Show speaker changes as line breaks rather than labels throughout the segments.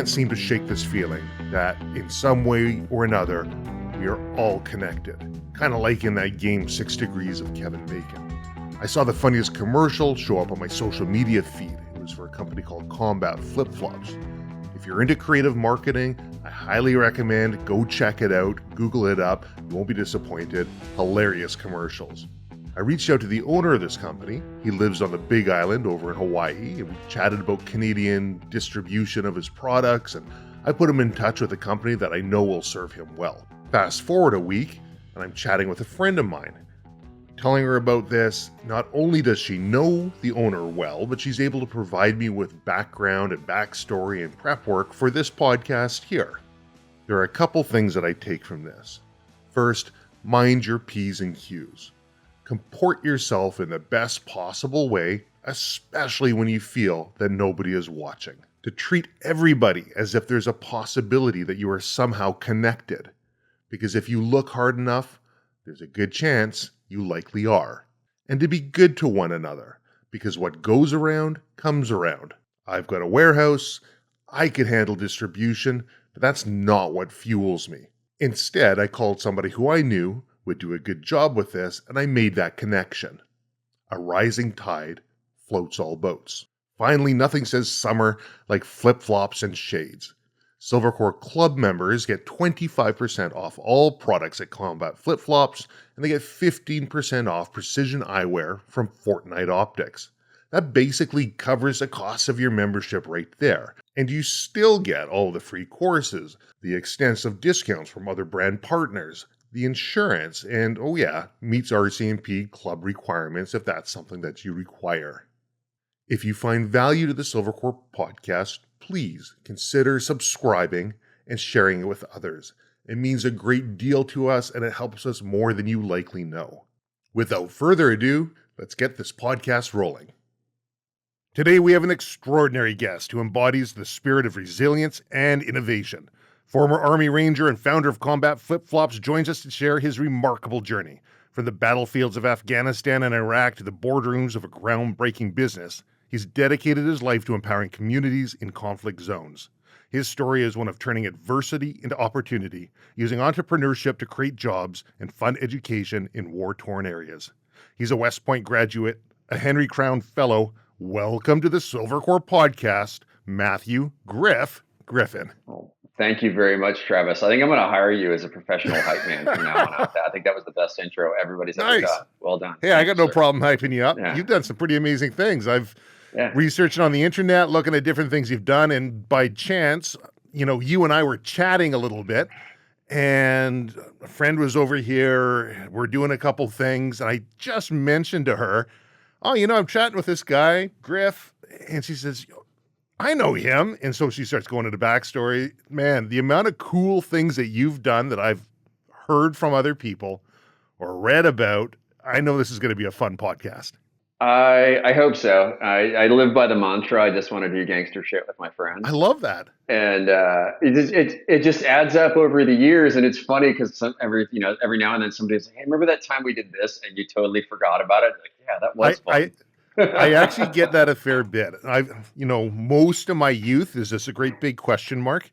can't seem to shake this feeling that in some way or another, we are all connected. Kind of like in that game 6 Degrees of Kevin Bacon. I saw the funniest commercial show up on my social media feed. It was for a company called Combat Flip-Flops. If you're into creative marketing, I highly recommend go check it out, Google it up, you won't be disappointed. Hilarious commercials. I reached out to the owner of this company. He lives on the Big Island over in Hawaii, and we chatted about Canadian distribution of his products, and I put him in touch with a company that I know will serve him well. Fast forward a week, and I'm chatting with a friend of mine. Telling her about this, not only does she know the owner well, but she's able to provide me with background and backstory and prep work for this podcast here. There are a couple things that I take from this. First, mind your P's and Q's. Comport yourself in the best possible way, especially when you feel that nobody is watching. To treat everybody as if there's a possibility that you are somehow connected. Because if you look hard enough, there's a good chance you likely are. And to be good to one another, because what goes around comes around. I've got a warehouse, I could handle distribution, but that's not what fuels me. Instead, I called somebody who I knew would do a good job with this, and I made that connection. A rising tide floats all boats. Finally, nothing says summer like flip-flops and shades. Silvercore Club members get 25% off all products at Combat Flip-Flops, and they get 15% off precision eyewear from Fortnite Optics. That basically covers the cost of your membership right there. And you still get all the free courses, the extensive discounts from other brand partners, the insurance, and oh yeah, meets RCMP club requirements if that's something that you require. If you find value to the Silvercore podcast, please consider subscribing and sharing it with others. It means a great deal to us and it helps us more than you likely know. Without further ado, let's get this podcast rolling. Today we have an extraordinary guest who embodies the spirit of resilience and innovation. Former Army Ranger and founder of Combat Flip-Flops joins us to share his remarkable journey. From the battlefields of Afghanistan and Iraq to the boardrooms of a groundbreaking business, he's dedicated his life to empowering communities in conflict zones. His story is one of turning adversity into opportunity, using entrepreneurship to create jobs and fund education in war-torn areas. He's a West Point graduate, a Henry Crown Fellow. Welcome to the Silvercore Podcast, Matthew Griffin.
Oh, thank you very much, Travis. I think I'm going to hire you as a professional hype man from now on out. I think that was the best intro everybody's ever done. Well done.
Hey, I got no problem hyping you up. Yeah. You've done some pretty amazing things. I've researching on the internet, looking at different things you've done, and by chance, you and I were chatting a little bit, and a friend was over here, we're doing a couple things, and I just mentioned to her, I'm chatting with this guy, Griff, and she says, I know him, and so she starts going into the backstory. Man, the amount of cool things that you've done that I've heard from other people or read about, I know this is going to be a fun podcast.
I hope so. I live by the mantra, I just want to do gangster shit with my friends.
I love that.
And it just adds up over the years. And it's funny because every now and then somebody says, hey, remember that time we did this? And you totally forgot about it. Like, yeah, that was fun.
I actually get that a fair bit. Most of my youth is just a great big question mark.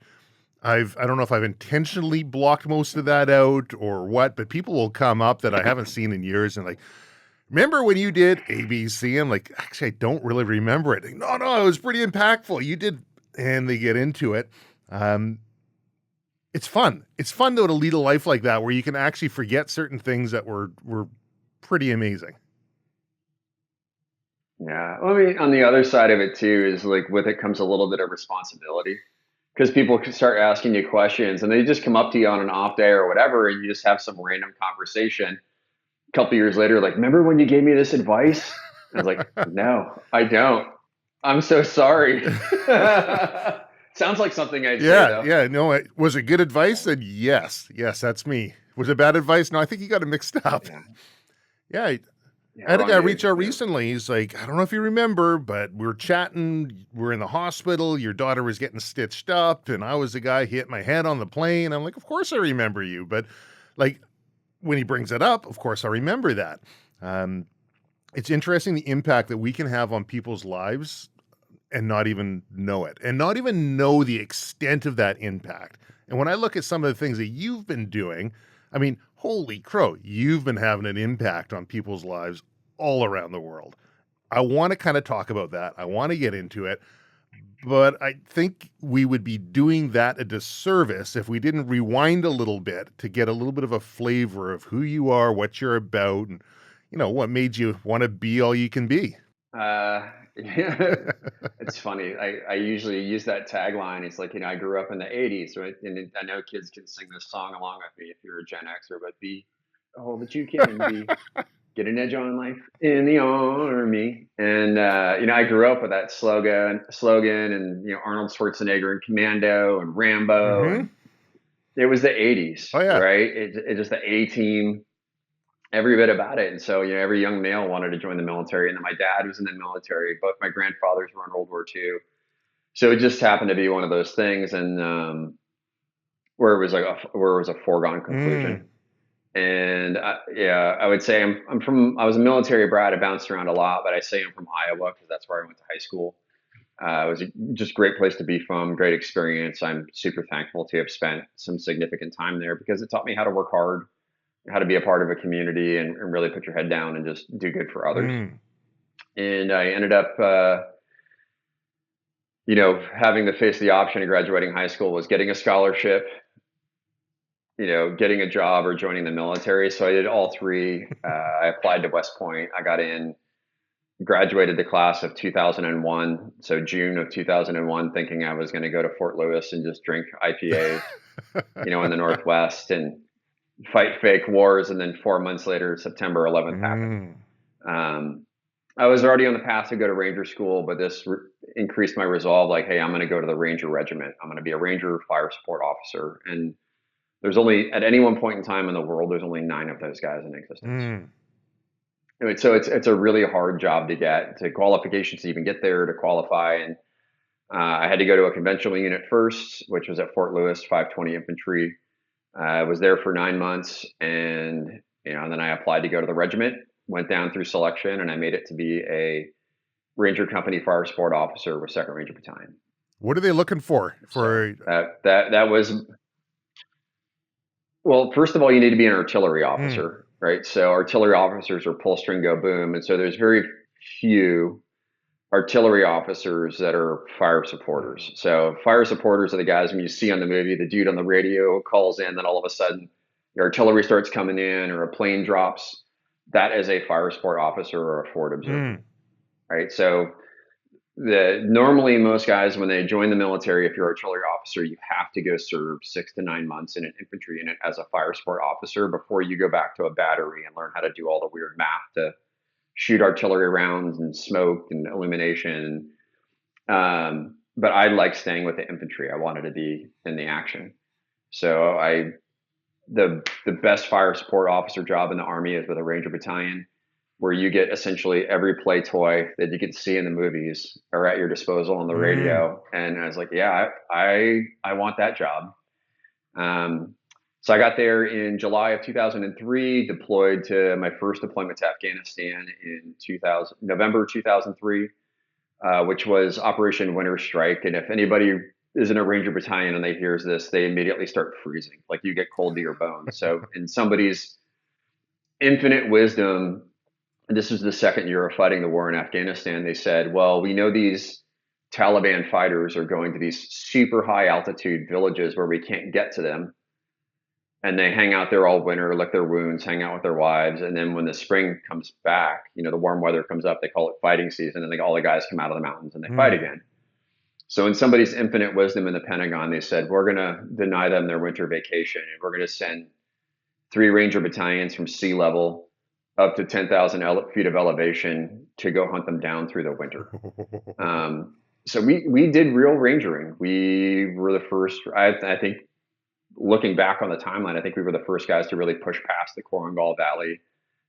I don't know if I've intentionally blocked most of that out or what, but people will come up that I haven't seen in years and like, remember when you did ABC? I'm like, actually, I don't really remember it. No, it was pretty impactful. You did, and they get into it. It's fun. It's fun, though, to lead a life like that where you can actually forget certain things that were pretty amazing.
Yeah. Well, I mean, on the other side of it, too, is like with it comes a little bit of responsibility because people can start asking you questions and they just come up to you on an off day or whatever, and you just have some random conversation. Couple years later, like, remember when you gave me this advice? I was like, no, I don't. I'm so sorry. Sounds like something I'd say, though.
Yeah. No, was it good advice? Then yes, that's me. Was it bad advice? No, I think you got it mixed up. Yeah. I had a guy reach out recently. He's like, I don't know if you remember, but we were chatting. We're in the hospital. Your daughter was getting stitched up, and I was the guy who hit my head on the plane. I'm like, of course I remember you, but like, when he brings it up, of course, I remember that. It's interesting the impact that we can have on people's lives and not even know it, and not even know the extent of that impact. And when I look at some of the things that you've been doing, I mean, holy crow, you've been having an impact on people's lives all around the world. I want to kind of talk about that. I want to get into it, but I think we would be doing that a disservice if we didn't rewind a little bit to get a little bit of a flavor of who you are, what you're about, and what made you want to be all you can be.
Yeah, it's funny. I usually use that tagline. It's like, I grew up in the 80s, right? And I know kids can sing this song along with me if you're a Gen Xer, but be all that you can be. Get an edge on life in the army. And, I grew up with that slogan and, Arnold Schwarzenegger and Commando and Rambo.
Mm-hmm.
And it was the 80s,
Oh, yeah.
right? It just the A-team, every bit about it. And so, every young male wanted to join the military. And then my dad was in the military. Both my grandfathers were in World War II. So it just happened to be one of those things. And where it was a foregone conclusion. And I would say I was a military brat. I bounced around a lot, but I say I'm from Iowa because that's where I went to high school. It was just a great place to be from, great experience. I'm super thankful to have spent some significant time there because it taught me how to work hard, how to be a part of a community and really put your head down and just do good for others. And I ended up, having to face the option of graduating high school was getting a scholarship, getting a job or joining the military. So I did all three. I applied to West Point. I got in, graduated the class of 2001. So June of 2001, thinking I was going to go to Fort Lewis and just drink IPAs, in the Northwest and fight fake wars. And then 4 months later, September 11th happened. I was already on the path to go to Ranger school, but this increased my resolve. Like, hey, I'm going to go to the Ranger Regiment. I'm going to be a Ranger Fire Support Officer. And there's only, at any one point in time in the world, there's only 9 of those guys in existence. So it's a really hard job to get, to qualifications to even get there, to qualify. And I had to go to a conventional unit first, which was at Fort Lewis, 520 Infantry. I was there for 9 months, and then I applied to go to the regiment, went down through selection, and I made it to be a Ranger Company Fire Support Officer with 2nd Ranger Battalion.
What are they looking for?
So that was, well, first of all, you need to be an artillery officer, right? So artillery officers are pull string go boom, and so there's very few artillery officers that are fire supporters. So fire supporters are the guys when you see on the movie, the dude on the radio calls in, then all of a sudden your artillery starts coming in or a plane drops. That is a fire support officer or a forward observer, right? So normally most guys, when they join the military, if you're an artillery officer, you have to go serve 6 to 9 months in an infantry unit as a fire support officer before you go back to a battery and learn how to do all the weird math to shoot artillery rounds and smoke and illumination. But I like staying with the infantry. I wanted to be in the action. So the best fire support officer job in the Army is with a Ranger Battalion, where you get essentially every play toy that you get to see in the movies are at your disposal on the radio. And I was like, yeah, I want that job. So I got there in July of 2003, deployed to my first deployment to Afghanistan in November 2003, which was Operation Winter Strike. And if anybody is in a Ranger Battalion and they hears this, they immediately start freezing, like you get cold to your bones. So in somebody's infinite wisdom, this was the 2nd year of fighting the war in Afghanistan, they said, well, we know these Taliban fighters are going to these super high altitude villages where we can't get to them. And they hang out there all winter, lick their wounds, hang out with their wives. And then when the spring comes back, the warm weather comes up, they call it fighting season. And all the guys come out of the mountains and they fight again. So in somebody's infinite wisdom in the Pentagon, they said, we're going to deny them their winter vacation. And we're going to send 3 Ranger battalions from sea level up to 10,000 feet of elevation to go hunt them down through the winter. So we did real rangering. We were the first, I think, looking back on the timeline, I think we were the first guys to really push past the Korangal Valley.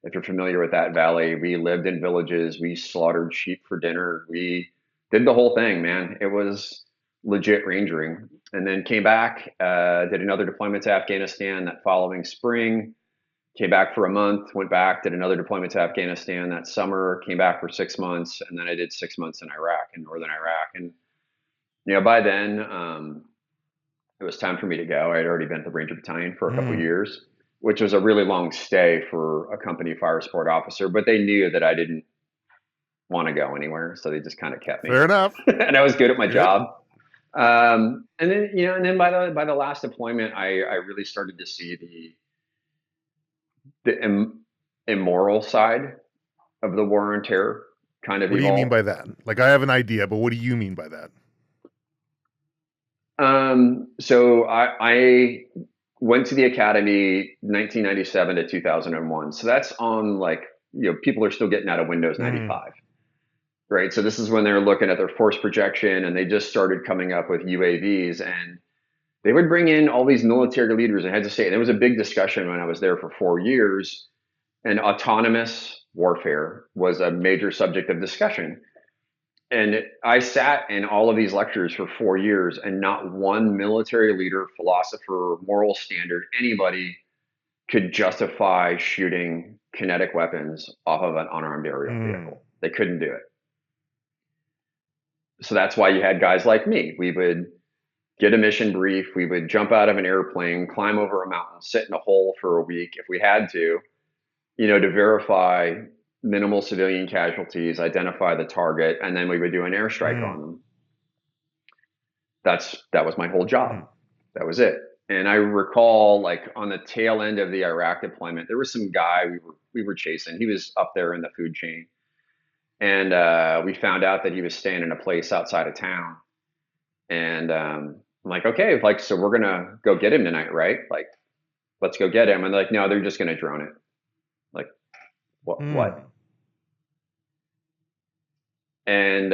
If you're familiar with that valley, we lived in villages. We slaughtered sheep for dinner. We did the whole thing, man. It was legit rangering. And then came back, did another deployment to Afghanistan that following spring. came back for a month, went back, did another deployment to Afghanistan that summer, came back for 6 months, and then I did 6 months in Iraq, in northern Iraq. And by then, it was time for me to go. I had already been at the Ranger Battalion for a couple of years, which was a really long stay for a company fire support officer, but they knew that I didn't want to go anywhere, so they just kind of kept me.
Fair enough.
And I was good at my job. And then by the last deployment, I really started to see the immoral side of the war on terror kind of
What do you mean by that? Like, I have an idea, but what do you mean by that?
So I went to the academy 1997 to 2001. So that's on, like, people are still getting out of Windows 95, right? So this is when they're looking at their force projection, and they just started coming up with UAVs, and they would bring in all these military leaders. I had to say, there was a big discussion when I was there for 4 years, and autonomous warfare was a major subject of discussion. And I sat in all of these lectures for 4 years, and not one military leader, philosopher, moral standard, anybody could justify shooting kinetic weapons off of an unarmed aerial vehicle. They couldn't do it. So that's why you had guys like me. We would get a mission brief. We would jump out of an airplane, climb over a mountain, sit in a hole for a week if we had to, to verify minimal civilian casualties, identify the target, and then we would do an airstrike on them. That was my whole job. That was it. And I recall, like, on the tail end of the Iraq deployment, there was some guy we were chasing. He was up there in the food chain, and we found out that he was staying in a place outside of town. And I'm like, okay, like, so we're gonna go get him tonight, right? Like, let's go get him. And they're like, no, they're just gonna drone it. Like, what? And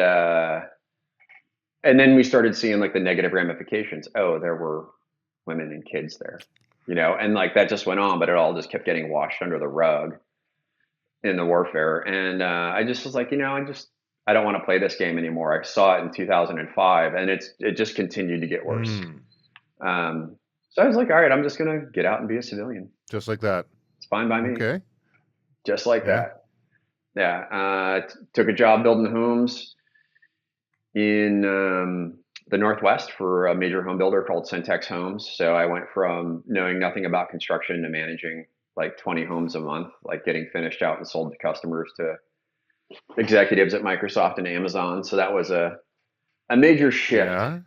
then we started seeing, like, the negative ramifications. Oh, there were women and kids there, and, like, that just went on, but it all just kept getting washed under the rug in the warfare. And I just was like, I don't want to play this game anymore. I saw it in 2005, and it just continued to get worse. So I was like, all right, I'm just gonna get out and be a civilian.
Just like that.
It's fine by me.
Okay.
Just like that. Yeah. Took a job building homes in the Northwest for a major home builder called Centex Homes. So I went from knowing nothing about construction to managing like 20 homes a month, like getting finished out and sold to customers, to executives at Microsoft and Amazon. So that was a major shift,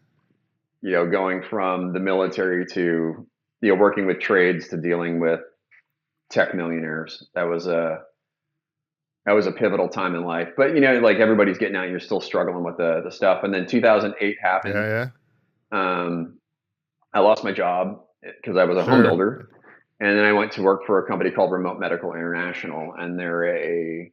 going from the military to, working with trades to dealing with tech millionaires. That was a pivotal time in life. But, like, everybody's getting out, you're still struggling with the stuff. And then 2008 happened. I lost my job because I was a home builder. And then I went to work for a company called Remote Medical International. And they're a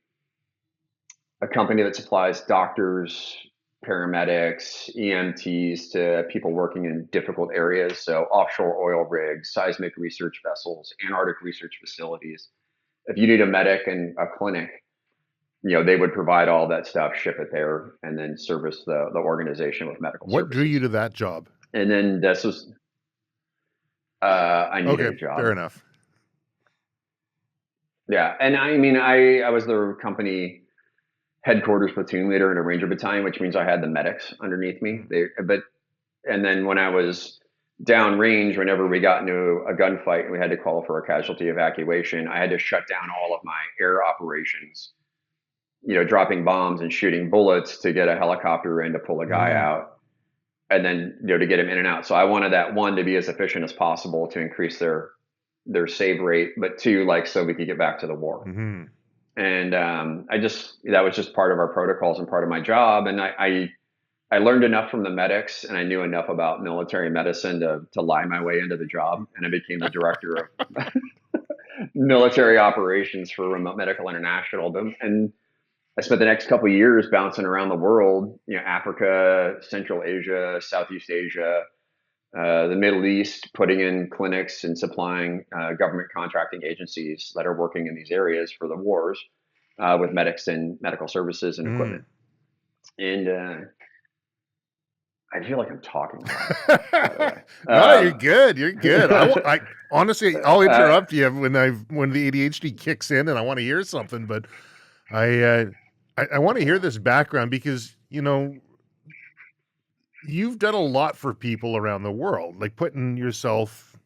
company that supplies doctors, paramedics, EMTs to people working in difficult areas. So offshore oil rigs, seismic research vessels, Antarctic research facilities. If you need a medic and a clinic, they would provide all that stuff, ship it there, and then service the organization with medical services.
What drew you to that job?
And then this was, I needed a job.
Fair enough.
Yeah. And I was the company headquarters platoon leader in a Ranger battalion, which means I had the medics underneath me. And then when I was downrange, whenever we got into a gunfight and we had to call for a casualty evacuation, I had to shut down all of my air operations, dropping bombs and shooting bullets to get a helicopter in to pull a guy out, and then, to get him in and out. So I wanted that, one, to be as efficient as possible to increase their save rate, but two, like, so we could get back to the war. And that was just part of our protocols and part of my job. And I learned enough from the medics, and I knew enough about military medicine to lie my way into the job. And I became the director of military operations for Remote Medical International. And I spent the next couple of years bouncing around the world, Africa, Central Asia, Southeast Asia, the Middle East, putting in clinics and supplying government contracting agencies that are working in these areas for the wars with medics and medical services and equipment. And I feel like I'm talking a lot, by the way.
No, you're good. You're good. I honestly, I'll
Uh,
interrupt you when the ADHD kicks in and I want to hear something. But I want to hear this background because you've done a lot for people around the world, like putting yourself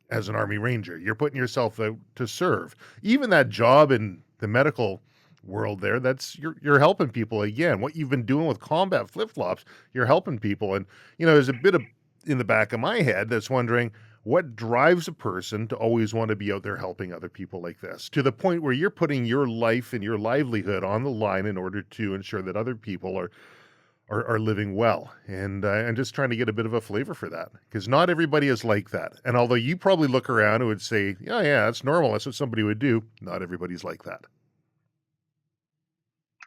as an Army Ranger. You're putting yourself out to serve. Even that job in the medical world there, that's you're helping people again. What you've been doing with combat flip-flops, you're helping people. And there's a bit of in the back of my head that's wondering what drives a person to always want to be out there helping other people like this, to the point where you're putting your life and your livelihood on the line in order to ensure that other people are living well. And I'm just trying to get a bit of a flavor for that, because not everybody is like that. And although you probably look around and would say, yeah, that's normal, that's what somebody would do, not everybody's like that.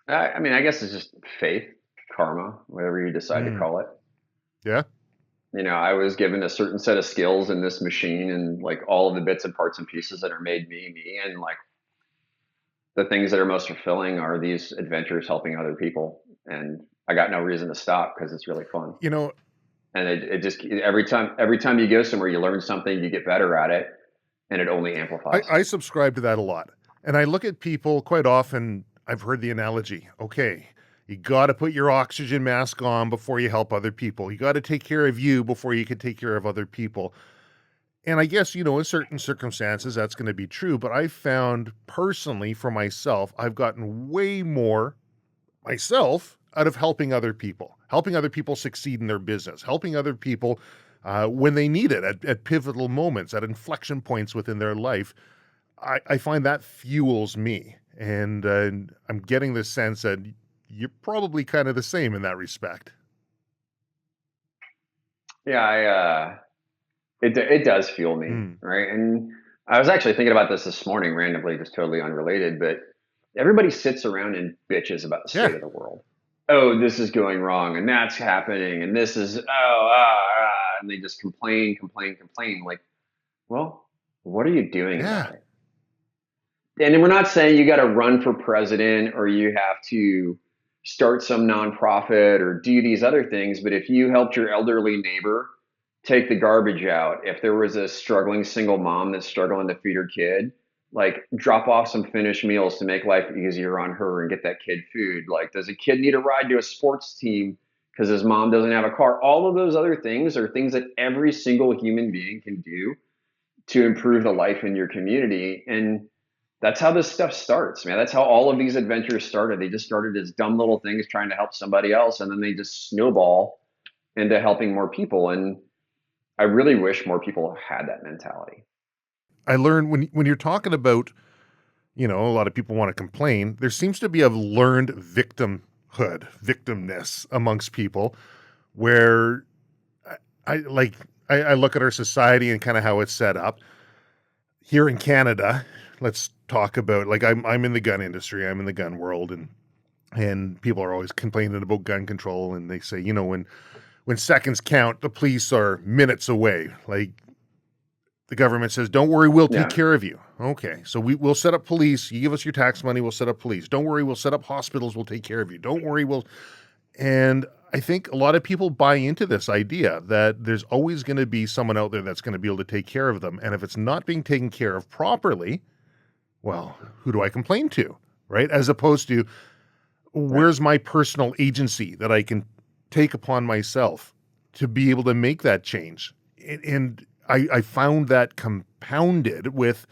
I mean, I guess it's just faith, karma, whatever you decide to call it.
Yeah.
I was given a certain set of skills in this machine, and like all of the bits and parts and pieces that are made me, and like the things that are most fulfilling are these adventures helping other people. And I got no reason to stop because it's really fun. And it just every time you go somewhere, you learn something, you get better at it, and it only amplifies.
I subscribe to that a lot. And I look at people quite often. I've heard the analogy, okay, you got to put your oxygen mask on before you help other people. You got to take care of you before you can take care of other people. And I guess, in certain circumstances, that's going to be true. But I found personally for myself, I've gotten way more myself out of helping other people succeed in their business, helping other people when they need it at pivotal moments, at inflection points within their life. I find that fuels me. And I'm getting the sense that you're probably kind of the same in that respect.
Yeah, it does fuel me, right? And I was actually thinking about this morning randomly, just totally unrelated, but everybody sits around and bitches about the state of the world. Oh, this is going wrong, and that's happening, and this is and they just complain. Like, well, what are you doing about it? And we're not saying you got to run for president or you have to start some nonprofit or do these other things. But if you helped your elderly neighbor take the garbage out, if there was a struggling single mom that's struggling to feed her kid, like drop off some finished meals to make life easier on her and get that kid food. Like, does a kid need a ride to a sports team because his mom doesn't have a car? All of those other things are things that every single human being can do to improve the life in your community. And that's how this stuff starts, man. That's how all of these adventures started. They just started as dumb little things trying to help somebody else, and then they just snowball into helping more people. And I really wish more people had that mentality.
I learned when you're talking about, a lot of people want to complain, there seems to be a learned victimness amongst people where I look at our society and kind of how it's set up. Here in Canada, let's talk about, like, I'm in the gun industry, I'm in the gun world, and people are always complaining about gun control, and they say, when seconds count, the police are minutes away. Like, the government says, don't worry, we'll take care of you. Okay, so we'll set up police. You give us your tax money, we'll set up police. Don't worry, we'll set up hospitals, we'll take care of you. Don't worry, and I think a lot of people buy into this idea that there's always going to be someone out there that's going to be able to take care of them. And if it's not being taken care of properly, well, who do I complain to, right? As opposed to, where's my personal agency that I can take upon myself to be able to make that change? And I found that compounded with,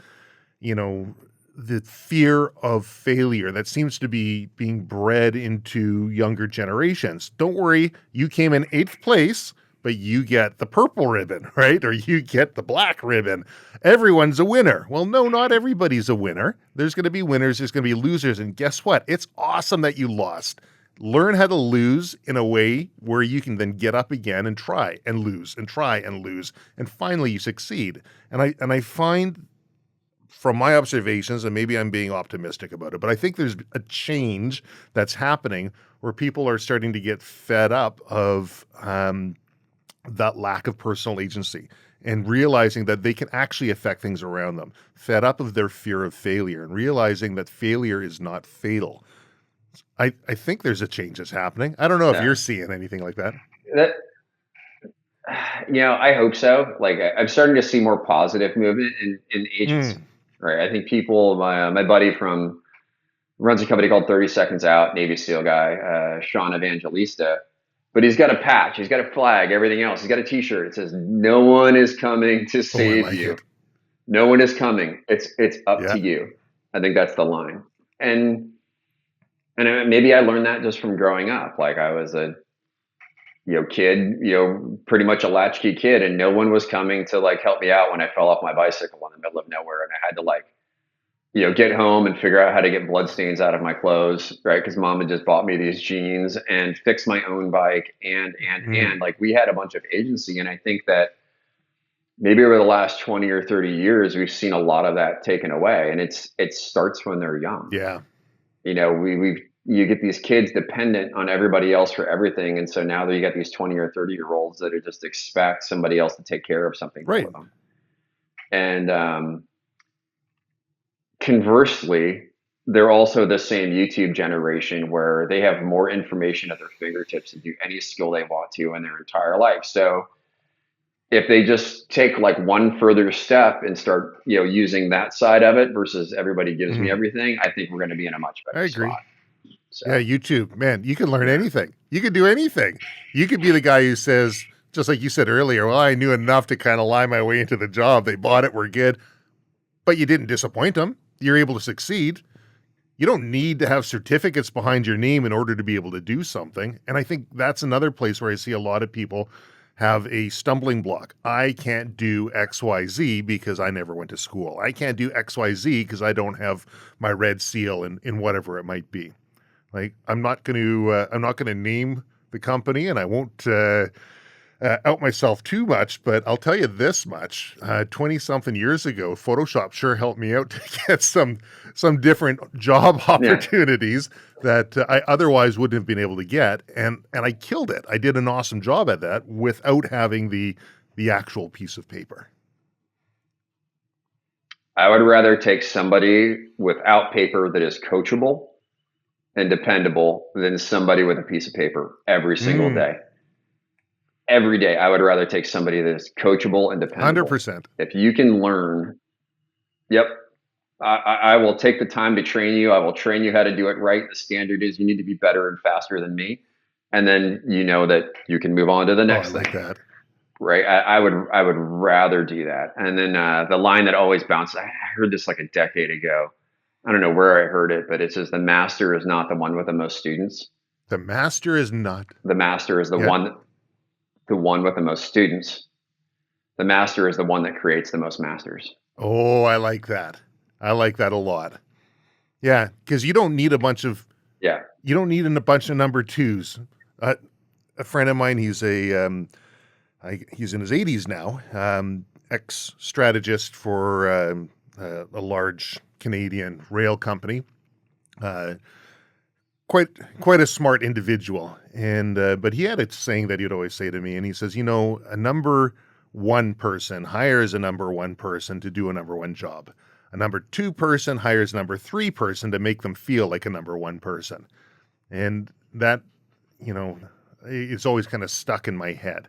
the fear of failure that seems to be being bred into younger generations. Don't worry, you came in 8th place, but you get the purple ribbon, right? Or you get the black ribbon. Everyone's a winner. Well, no, not everybody's a winner. There's going to be winners, there's going to be losers. And guess what? It's awesome that you lost. Learn how to lose in a way where you can then get up again and try and lose and try and lose. And finally you succeed. And I find, from my observations, and maybe I'm being optimistic about it, but I think there's a change that's happening where people are starting to get fed up of that lack of personal agency and realizing that they can actually affect things around them, fed up of their fear of failure and realizing that failure is not fatal. I think there's a change that's happening. I don't know if you're seeing anything like that.
I hope so. Like I'm starting to see more positive movement in agency,
Mm,
right? I think people, my buddy from runs a company called 30 Seconds Out, Navy SEAL guy, Sean Evangelista, but he's got a patch, he's got a flag, everything else. He's got a T-shirt. It says, "No one is coming to
oh, I
save
like
you.
it.
No one is coming. It's up
Yeah.
to you." I think that's the line. And maybe I learned that just from growing up. Like I was a kid, pretty much a latchkey kid, and no one was coming to like help me out when I fell off my bicycle in the middle of nowhere, and I had to like get home and figure out how to get bloodstains out of my clothes, right? Because mom had just bought me these jeans and fix my own bike, and
Mm,
like we had a bunch of agency, and I think that maybe over the last 20 or 30 years, we've seen a lot of that taken away, and it starts when they're young.
yeah.
We you get these kids dependent on everybody else for everything, and so now that you got these 20 or 30-year-olds that are just expect somebody else to take care of something
Right.
for them. And conversely, they're also the same YouTube generation where they have more information at their fingertips to do any skill they want to in their entire life. So if they just take like one further step and start, using that side of it versus everybody gives me
Mm,
everything, I think we're going to be in a much
I
better
agree.
spot. So,
Yeah, YouTube, man, you can learn
yeah.
anything. You can do anything. You could be the guy who says, just like you said earlier, well, I knew enough to kind of lie my way into the job. They bought it, we're good. But you didn't disappoint them. You're able to succeed. You don't need to have certificates behind your name in order to be able to do something. And I think that's another place where I see a lot of people have a stumbling block. I can't do XYZ because I never went to school. I can't do XYZ because I don't have my red seal in whatever it might be. Like I'm not going to name the company, and I won't out myself too much, but I'll tell you this much: 20-something years ago, Photoshop sure helped me out to get some different job
Yeah.
opportunities that I otherwise wouldn't have been able to get, and I killed it. I did an awesome job at that without having the actual piece of paper.
I would rather take somebody without paper that is coachable and dependable than somebody with a piece of paper every single
Mm,
day. Every day, I would rather take somebody that is coachable and dependable.
100%.
If you can learn, yep, I will take the time to train you. I will train you how to do it right. The standard is you need to be better and faster than me. And then you know that you can move on to the
Oh, I
next
like
thing,
that.
right? I would rather do that. And then the line that always bounces, I heard this like a decade ago. I don't know where I heard it, but it says the master is not the one with the most students.
The master is not.
The master is
Yeah.
the one with the most students. The master is the one that creates the most masters.
Oh, I like that. I like that a lot. Yeah, because
Yeah.
you don't need a bunch of number twos. A friend of mine, he's in his 80s now, ex-strategist for a large Canadian rail company. Uh, quite a smart individual, and but he had a saying that he'd always say to me, and he says, a number one person hires a number one person to do a number one job. A number two person hires a number three person to make them feel like a number one person. And that, you know, it's always kind of stuck in my head.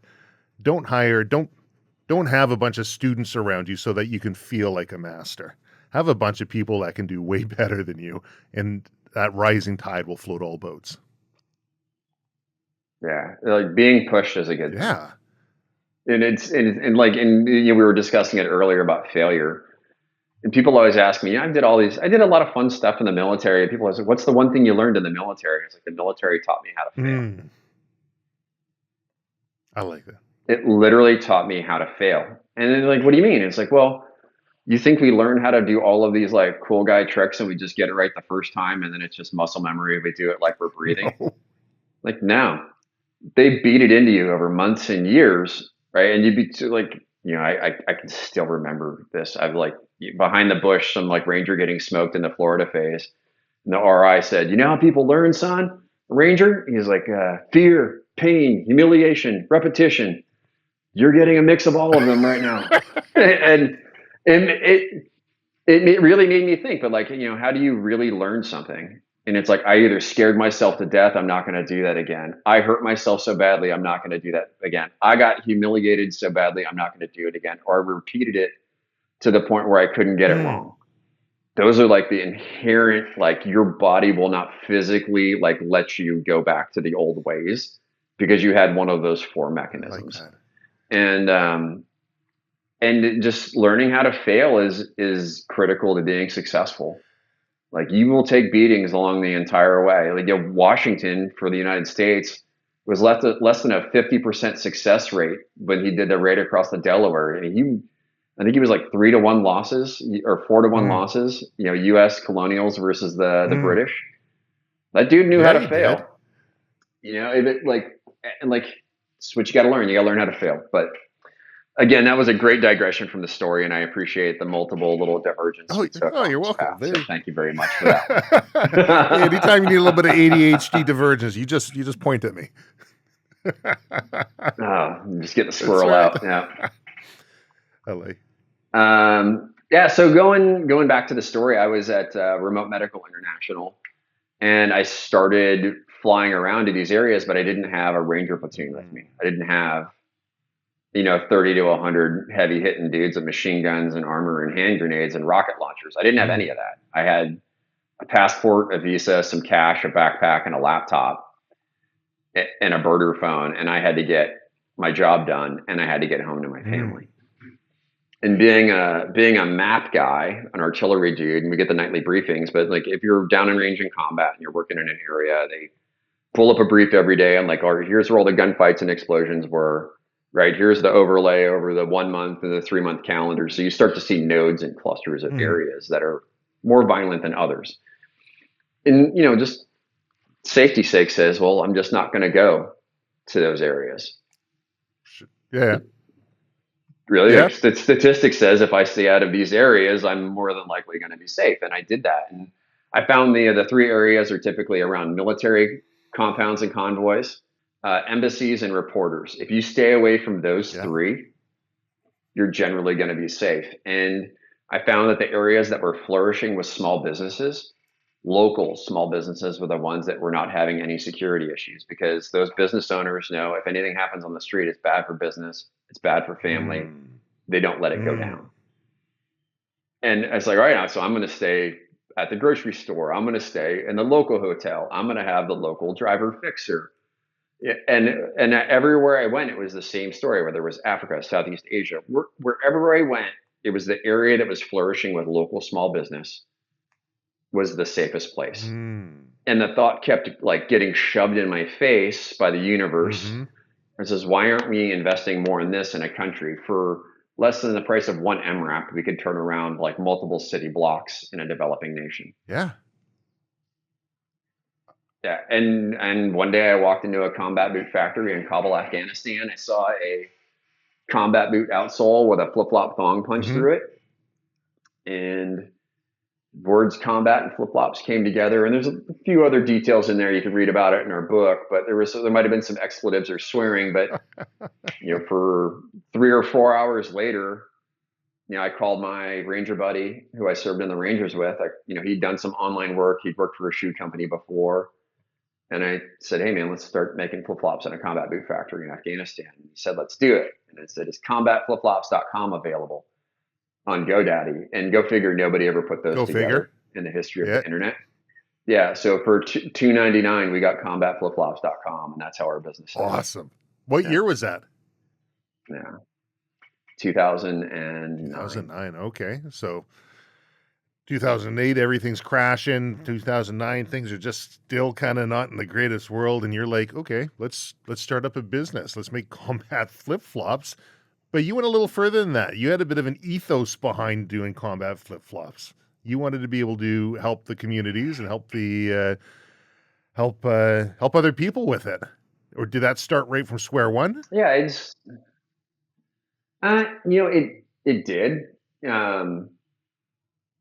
Don't have a bunch of students around you so that you can feel like a master. Have a bunch of people that can do way better than you, and that rising tide will float all boats.
Yeah. Like being pushed is a good thing.
Yeah.
And we were discussing it earlier about failure. And people always ask me, I did a lot of fun stuff in the military. And people always say, what's the one thing you learned in the military? It's like the military taught me how to fail.
Mm, I like that.
It literally taught me how to fail. And then like, what do you mean? It's like, well, you think we learn how to do all of these like cool guy tricks and we just get it right the first time and then it's just muscle memory. We do it like we're breathing.
No.
Like, no, they beat it into you over months and years, right? And you'd be like, I can still remember this. I've like behind the bush, some like ranger getting smoked in the Florida phase. And the RI said, "You know how people learn, son? Ranger?" He's like, fear, pain, humiliation, repetition. You're getting a mix of all of them right now. and and it really made me think, but like, how do you really learn something? And it's like, I either scared myself to death, I'm not going to do that again. I hurt myself so badly, I'm not going to do that again. I got humiliated so badly, I'm not going to do it again. Or I repeated it to the point where I couldn't get it wrong. Those are like the inherent, like your body will not physically like let you go back to the old ways because you had one of those four mechanisms.
Like
And just learning how to fail is critical to being successful. Like you will take beatings along the entire way. Like Washington for the United States was less than a 50% success rate when he did the raid across the Delaware. And I think he was like 3-1 losses or 4-1 losses. U.S. colonials versus the British. That dude knew how to fail. It's what you got to learn. You got to learn how to fail. But again, that was a great digression from the story, and I appreciate the multiple little divergences.
You're welcome.
So thank you very much for that.
Anytime you need a little bit of ADHD divergence, you just point at me.
I'm just getting the squirrel out. Yeah.
LA.
So going back to the story, I was at Remote Medical International, and I started flying around to these areas, but I didn't have a Ranger platoon with me. I didn't have 30 to 100 heavy hitting dudes with machine guns and armor and hand grenades and rocket launchers. I didn't have any of that. I had a passport, a visa, some cash, a backpack, and a laptop, and a burner phone. And I had to get my job done, and I had to get home to my family. And being a map guy, an artillery dude, and we get the nightly briefings, but like if you're down in range in combat and you're working in an area, they pull up a brief every day and like, all right, here's where all the gunfights and explosions were. Right, here's the overlay over the 1 month and the 3 month calendar. So you start to see nodes and clusters of areas that are more violent than others. And, just safety's sake says, well, I'm just not going to go to those areas.
Yeah.
Really? Yeah. The statistic says if I stay out of these areas, I'm more than likely going to be safe. And I did that. And I found the 3 areas are typically around military compounds and convoys. Embassies and reporters. If you stay away from those 3, you're generally going to be safe. And I found that the areas that were flourishing with small businesses, local small businesses, were the ones that were not having any security issues, because those business owners know if anything happens on the street, it's bad for business, it's bad for family. They don't let it go down. And it's like, all right, now, so I'm going to stay at the grocery store. I'm going to stay in the local hotel. I'm going to have the local driver fixer. Yeah, and everywhere I went, it was the same story. Whether it was Africa, Southeast Asia, wherever I went, it was the area that was flourishing with local small business was the safest place. And the thought kept like getting shoved in my face by the universe. It says, why aren't we investing more in this in a country for less than the price of one MRAP? We could turn around like multiple city blocks in a developing nation.
Yeah.
Yeah, and one day I walked into a combat boot factory in Kabul, Afghanistan. I saw a combat boot outsole with a flip-flop thong punched through it. And words combat and flip-flops came together. And there's a few other details in there. You can read about it in our book. But there might have been some expletives or swearing. But, for 3 or 4 hours later, I called my Ranger buddy who I served in the Rangers with. He'd done some online work. He'd worked for a shoe company before. And I said, hey, man, let's start making flip-flops in a combat boot factory in Afghanistan. And he said, let's do it. And I said, is combatflipflops.com available on GoDaddy? And go figure, nobody ever put those together in the history of the internet. Yeah, so for $2.99, we got combatflipflops.com, and that's how our business started.
Awesome. What year was that?
Yeah, 2009.
2009, okay. So 2008, everything's crashing. 2009, things are just still kind of not in the greatest world. And you're like, okay, let's start up a business. Let's make combat flip-flops. But you went a little further than that. You had a bit of an ethos behind doing combat flip-flops. You wanted to be able to help the communities and help help other people with it. Or did that start right from square one?
Yeah, it did.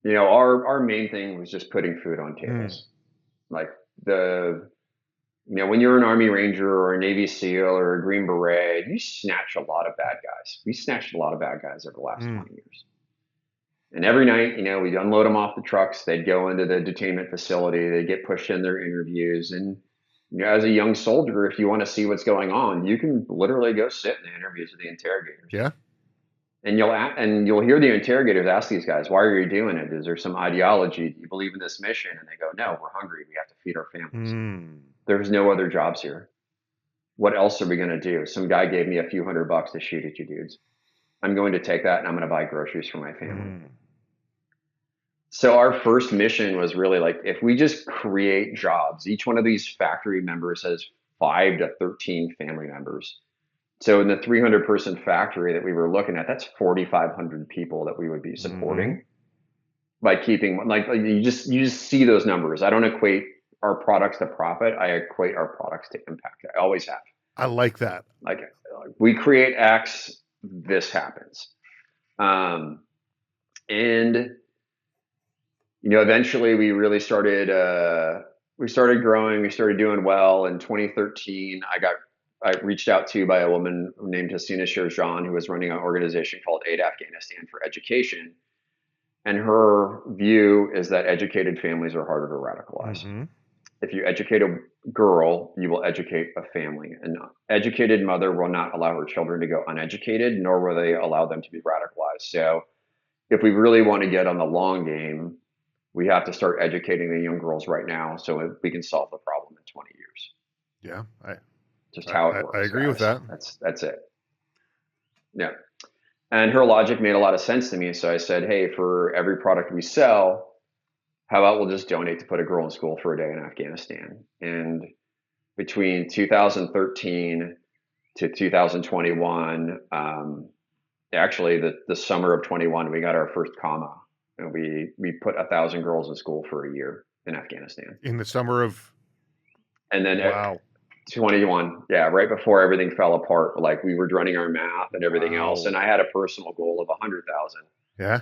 Our main thing was just putting food on tables. Like when you're an Army Ranger or a Navy SEAL or a Green Beret, you snatch a lot of bad guys. We snatched a lot of bad guys over the last 20 years. And every night, we'd unload them off the trucks. They'd go into the detainment facility. They'd get pushed in their interviews. And as a young soldier, if you want to see what's going on, you can literally go sit in the interviews with the interrogators.
Yeah.
And you'll hear the interrogators ask these guys, "Why are you doing it? Is there some ideology? Do you believe in this mission?" And they go, "No, we're hungry. We have to feed our families. There's no other jobs here. What else are we going to do? Some guy gave me a few $100 to shoot at you dudes. I'm going to take that and I'm going to buy groceries for my family." So our first mission was really like, if we just create jobs, each one of these factory members has 5 to 13 family members. So in the 300-person factory that we were looking at, that's 4,500 people that we would be supporting by keeping, like, you just see those numbers. I don't equate our products to profit. I equate our products to impact. I always have.
I like that.
Like, we create X, this happens. And eventually we really started growing. We started doing well. In 2013, I reached out to by a woman named Hasina Sherjan, who was running an organization called Aid Afghanistan for Education. And her view is that educated families are harder to radicalize. If you educate a girl, you will educate a family. An educated mother will not allow her children to go uneducated, nor will they allow them to be radicalized. So if we really want to get on the long game, we have to start educating the young girls right now so we can solve the problem in 20 years.
Yeah.
How it works.
I agree with that.
That's it. Yeah. And her logic made a lot of sense to me. So I said, hey, for every product we sell, how about we'll just donate to put a girl in school for a day in Afghanistan? And between 2013 to 2021, actually the summer of 21, we got our first comma. And we put 1,000 girls in school for a year in Afghanistan.
In the summer of...
And then
wow.
21, yeah, right before everything fell apart. Like, we were running our math and everything else, and I had a personal goal of 100,000.
Yeah.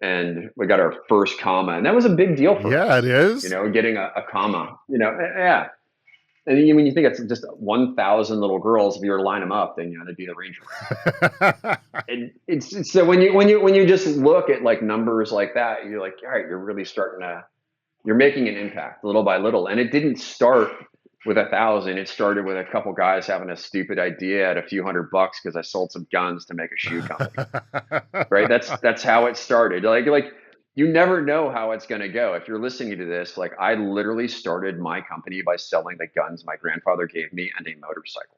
And we got our first comma, and that was a big deal for us.
Yeah, it is.
Getting a comma. Yeah. And when you think it's just 1,000 little girls, if you were to line them up, then they'd be the Ranger. And it's so when you just look at like numbers like that, you're like, all right, you're really you're making an impact little by little. And it didn't start with 1,000. It started with a couple guys having a stupid idea at a few $100 because I sold some guns to make a shoe company. Right? That's how it started. Like you never know how it's going to go. If you're listening to this, like, I literally started my company by selling the guns my grandfather gave me and a motorcycle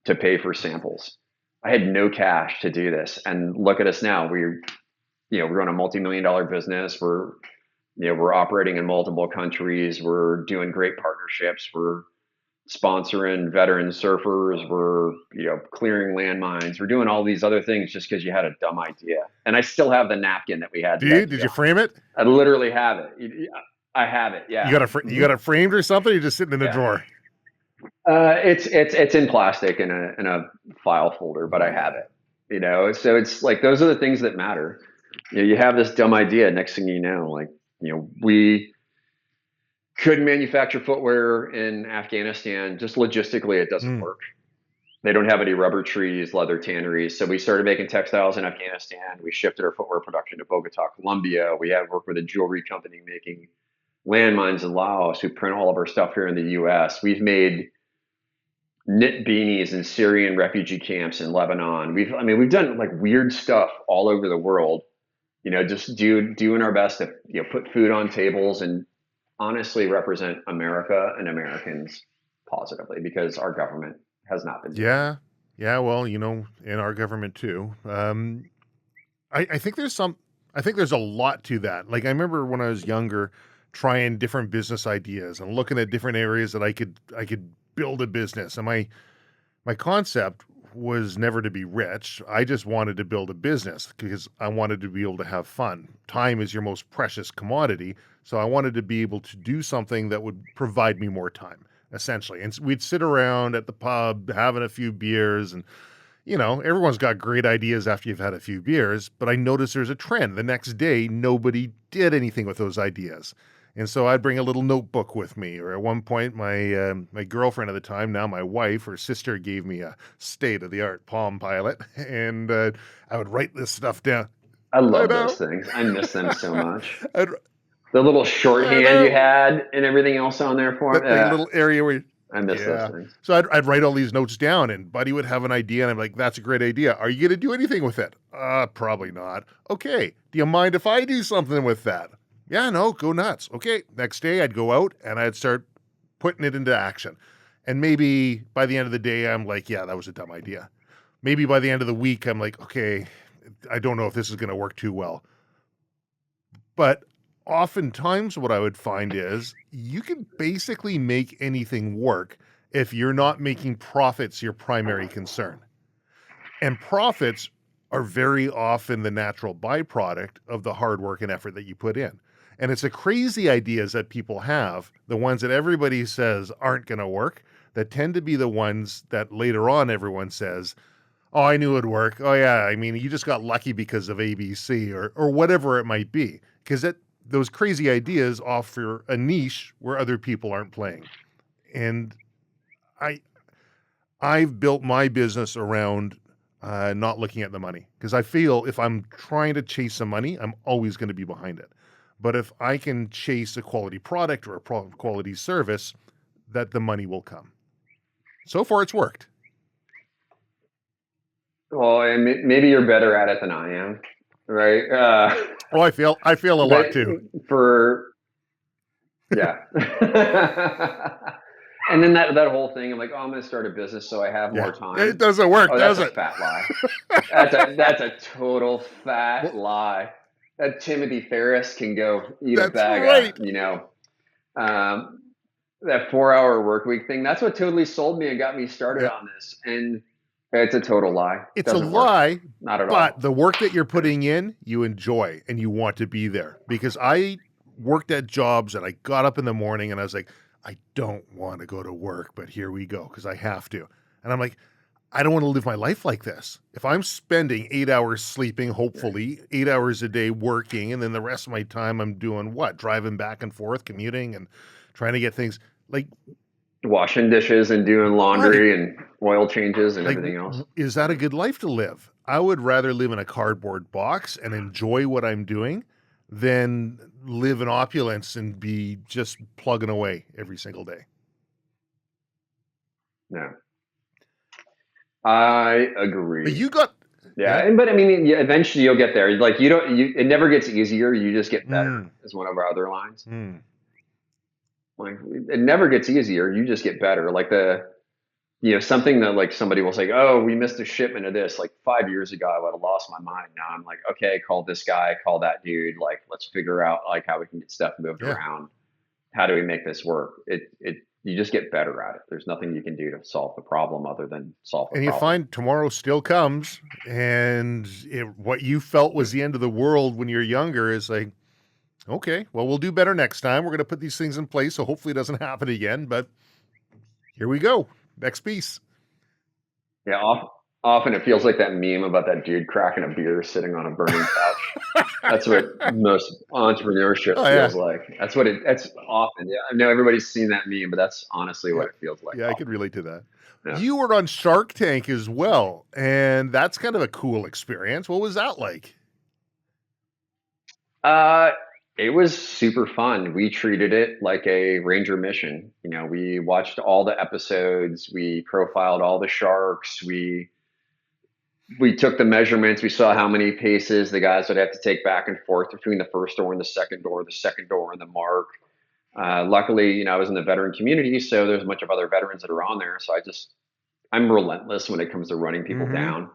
to pay for samples. I had no cash to do this. And look at us now. We're on a multi-million-dollar business. We're operating in multiple countries. We're doing great partnerships. We're sponsoring veteran surfers. We're, clearing landmines. We're doing all these other things just because you had a dumb idea. And I still have the napkin that we had.
Did you frame it?
I literally have it. I have it. Yeah.
You got it framed or something? You're just sitting in a drawer.
It's in plastic in a file folder, but I have it. So it's like, those are the things that matter. You have this dumb idea. Next thing you know, we couldn't manufacture footwear in Afghanistan. Just logistically, it doesn't work. They don't have any rubber trees, leather tanneries. So we started making textiles in Afghanistan. We shifted our footwear production to Bogota, Colombia. We had worked with a jewelry company making landmines in Laos. We print all of our stuff here in the U.S. We've made knit beanies in Syrian refugee camps in Lebanon. We've done like weird stuff all over the world. Just doing our best to put food on tables and honestly represent America and Americans positively, because our government has not been.
Yeah. Well, in our government too. I think there's a lot to that. Like, I remember when I was younger, trying different business ideas and looking at different areas that I could build a business. And my concept was never to be rich. I just wanted to build a business because I wanted to be able to have fun. Time is your most precious commodity. So I wanted to be able to do something that would provide me more time, essentially. And we'd sit around at the pub having a few beers, and everyone's got great ideas after you've had a few beers, but I noticed there's a trend. The next day, nobody did anything with those ideas. And so I'd bring a little notebook with me. Or at one point, my girlfriend at the time, now my wife, her sister, gave me a state-of-the-art Palm Pilot, and I would write this stuff down.
I
I
love those
know.
things. I miss them so much.
I'd,
The little
I
shorthand you
know.
had and everything else on there for
That
me.
like little area where,
I miss those
yeah.
things.
So I'd write all these notes down, and Buddy would have an idea, and I'm like, "That's a great idea. Are you going to do anything with it? Probably not. Okay. Do you mind if I do something with that? Yeah, no, go nuts. Okay. Next day, I'd go out and I'd start putting it into action, and maybe by the end of the day, I'm like, "Yeah, that was a dumb idea." Maybe by the end of the week, I'm like, "Okay, I don't know if this is going to work too well." But oftentimes what I would find is you can basically make anything work if you're not making profits your primary concern. And profits are very often the natural byproduct of the hard work and effort that you put in. And it's the crazy ideas that people have, the ones that everybody says aren't going to work, that tend to be the ones that later on everyone says, "Oh, I knew it'd work. Oh, yeah. I mean, you just got lucky because of ABC," or whatever it might be. Because those crazy ideas offer a niche where other people aren't playing. And I, I've built my business around not looking at the money, because I feel if I'm trying to chase some money, I'm always going to be behind it. But if I can chase a quality product or a quality service, that the money will come. So far, it's worked.
Well, and maybe you're better at it than I am, right?
Oh, I feel a lot
but
too.
Yeah. And then that whole thing, I'm like, oh, I'm going to start a business so I have
Yeah,
more time.
it doesn't work,
Oh,
does
that's a
it?
fat lie. That's a total fat
Well,
lie. That Timothy Ferriss can go eat a
that's
bag
right.
of, um, that 4-hour work week thing. That's what totally sold me and got me started
Yeah.
on this. And it's a total lie.
It's a
Doesn't work.
lie,
Not at
but
all.
the work that you're putting in, you enjoy and you want to be there. Because I worked at jobs and I got up in the morning and I was like, I don't want to go to work, but here we go because I have to. And I'm like, I don't want to live my life like this. If I'm spending 8 hours sleeping, hopefully 8 hours a day working, and then the rest of my time I'm doing what? Driving back and forth, commuting and trying to get things like
Washing dishes and doing laundry and oil changes and
like,
everything else.
is that a good life to live? I would rather live in a cardboard box and enjoy what I'm doing than live in opulence and be just plugging away every single day.
No. I agree.
But you got,
yeah. But I mean, eventually you'll get there. Like it never gets easier. You just get better is one of our other lines. Like it never gets easier. You just get better. Like something that like somebody will say, oh, we missed a shipment of this. Like 5 years ago, I would have lost my mind. Now I'm like, okay, call this guy, call that dude. Like, let's figure out like how we can get stuff moved around. How do we make this work? You just get better at it. There's nothing you can do to solve the problem other than solve the problem.
And you find tomorrow still comes, and what you felt was the end of the world when you're younger is like, okay, well, we'll do better next time. We're going to put these things in place, so hopefully it doesn't happen again. But here we go. Next piece.
Yeah, often it feels like that meme about that dude cracking a beer sitting on a burning couch. That's what most entrepreneurship feels like. That's often. Yeah, I know everybody's seen that meme, but that's honestly what it feels like.
Yeah, I can relate to that.
Yeah.
You were on Shark Tank as well, and that's kind of a cool experience. What was that like?
It was super fun. We treated it like a ranger mission. We watched all the episodes. We profiled all the sharks. We took the measurements. We saw how many paces the guys would have to take back and forth between the first door and the second door and the mark. Luckily, I was in the veteran community, so there's a bunch of other veterans that are on there. So I'm relentless when it comes to running people down.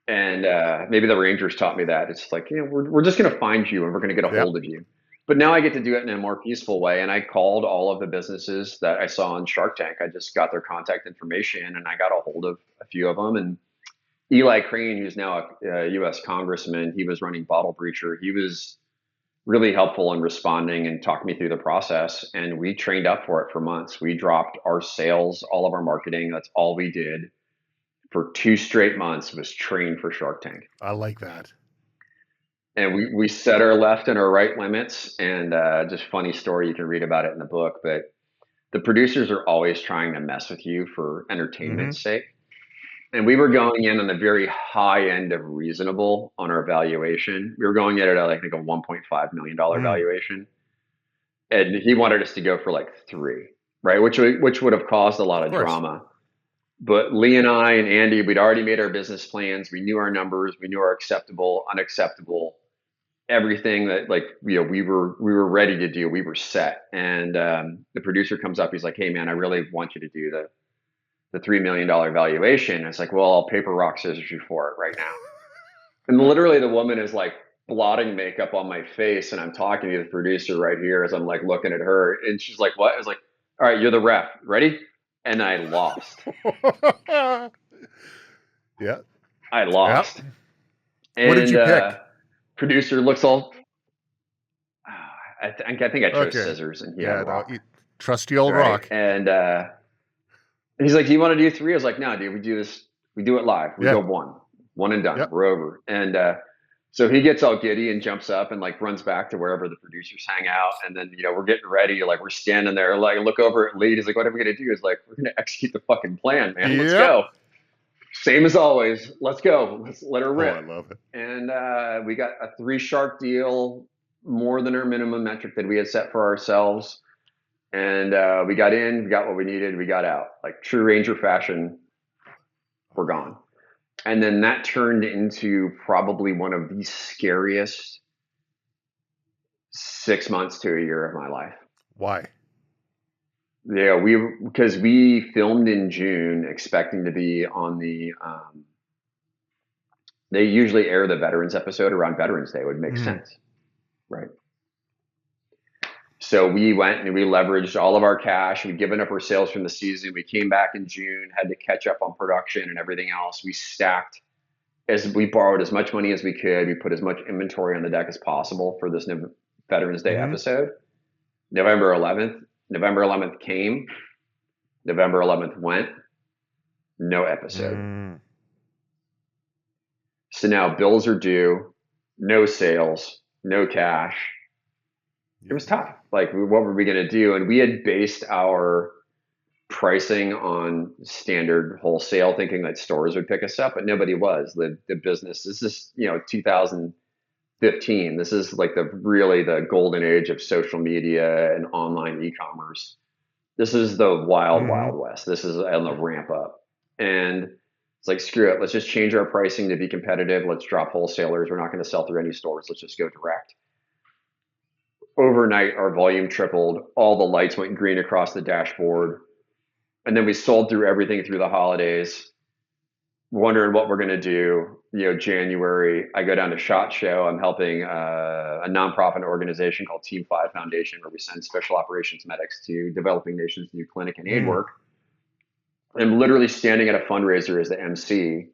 And maybe the Rangers taught me that. It's like, we're just going to find you and we're going to get a hold of you. But now I get to do it in a more peaceful way. And I called all of the businesses that I saw on Shark Tank. I just got their contact information and I got a hold of a few of them. And Eli Crane, who's now a U.S. congressman, he was running Bottle Breacher. He was really helpful in responding and talking me through the process. And we trained up for it for months. We dropped our sales, all of our marketing. That's all we did. For 2 straight months was trained for Shark Tank.
I like that.
And we set our left and our right limits. And just funny story, you can read about it in the book. But the producers are always trying to mess with you for entertainment's sake. And we were going in on the very high end of reasonable on our valuation. We were going in at I think a $1.5 million valuation. And he wanted us to go for like 3, right? Which would have caused a lot of drama. But Lee and I and Andy, we'd already made our business plans. We knew our numbers. We knew our acceptable, unacceptable, everything that we were ready to do. We were set. And the producer comes up. He's like, "Hey man, I really want you to do the $3 million valuation." And it's like, "Well, I'll paper, rock, scissors you for it right now." And literally the woman is like blotting makeup on my face. And I'm talking to the producer right here as I'm like looking at her. And she's like, "What?" I was like, "All right, you're the ref. Ready?" And I lost.
Yeah.
I lost.
Yep.
And
what did you pick?
Producer looks all. I think I chose scissors, and rock.
Trusty old rock.
And he's like, "Do you want to do 3?" I was like, "No, dude. We do this. We do it live. We go one and done. Yep. We're over." And so he gets all giddy and jumps up and like runs back to wherever the producers hang out. And then we're getting ready. Like we're standing there. Like look over at Lee. He's like, "What are we gonna do?" He's like, "We're gonna execute the fucking plan, man. Let's go." Same as always. Let's go. Let's let her rip.
Oh, I love it.
And we got a 3 shark deal, more than our minimum metric that we had set for ourselves. And we got in, we got what we needed, we got out. Like true Ranger fashion, we're gone. And then that turned into probably one of the scariest 6 months to a year of my life.
Why?
Yeah, because we filmed in June expecting to be on the they usually air the veterans episode around Veterans Day. It would make sense, right? So we went and we leveraged all of our cash. We'd given up our sales from the season. We came back in June, had to catch up on production and everything else. We stacked we borrowed as much money as we could. We put as much inventory on the deck as possible for this Veterans Day episode. November 11th came. November 11th went. No episode. So now bills are due. No sales. No cash. It was tough. Like, what were we going to do? And we had based our pricing on standard wholesale, thinking that stores would pick us up, but nobody was. The business, this is 2015. This is like the golden age of social media and online e-commerce. This is the wild west. This is on the ramp up. And it's like, screw it. Let's just change our pricing to be competitive. Let's drop wholesalers. We're not going to sell through any stores. Let's just go direct. Overnight, our volume tripled. All the lights went green across the dashboard. And then we sold through everything through the holidays, wondering what we're going to do. January, I go down to SHOT Show. I'm helping a nonprofit organization called Team 5 Foundation, where we send special operations medics to developing nations to do clinic and aid work. I'm literally standing at a fundraiser as the MC,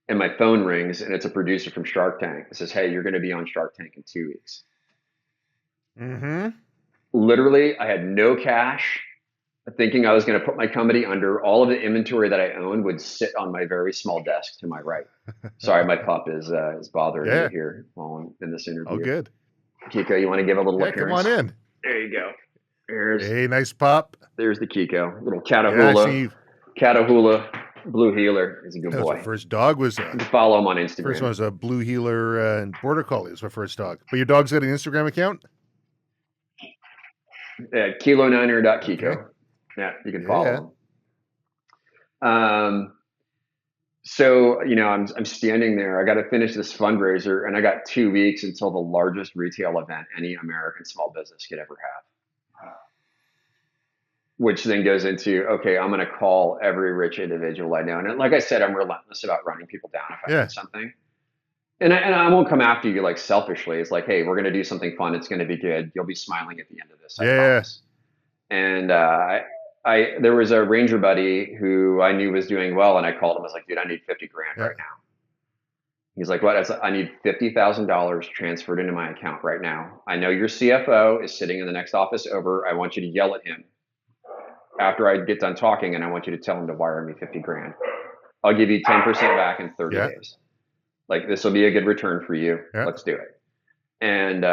and my phone rings, and it's a producer from Shark Tank. It says, "Hey, you're going to be on Shark Tank in 2 weeks." Literally, I had no cash, thinking I was going to put my company under. All of the inventory that I owned would sit on my very small desk to my right. Sorry, my pup is bothering me here while I'm in this interview.
Oh, good.
Kiko, you want to give a little appearance?
Come on in.
There you go.
Hey, nice pup.
There's the Kiko, little Catahoula blue heeler. He's a good boy.
My first dog was
you can follow him on Instagram.
First one was a blue heeler and border collie. Was my first dog. But your dog's got an Instagram account?
Yeah, kilo9er.kiko. Okay. Yeah, you can follow him. So, I'm standing there. I got to finish this fundraiser, and I got 2 weeks until the largest retail event any American small business could ever have. Which then goes into, okay, I'm going to call every rich individual I know. And like I said, I'm relentless about running people down if I need something. And I won't come after you like selfishly. It's like, hey, we're going to do something fun. It's going to be good. You'll be smiling at the end of this. I promise. And there was a Ranger buddy who I knew was doing well, and I called him. I was like, "Dude, I need $50,000 right now." He's like, "What?" I said, "I need $50,000 transferred into my account right now. I know your CFO is sitting in the next office over. I want you to yell at him after I get done talking, and I want you to tell him to wire me $50,000. I'll give you 10% back in 30 days. Like, this will be a good return for you. Let's do it." And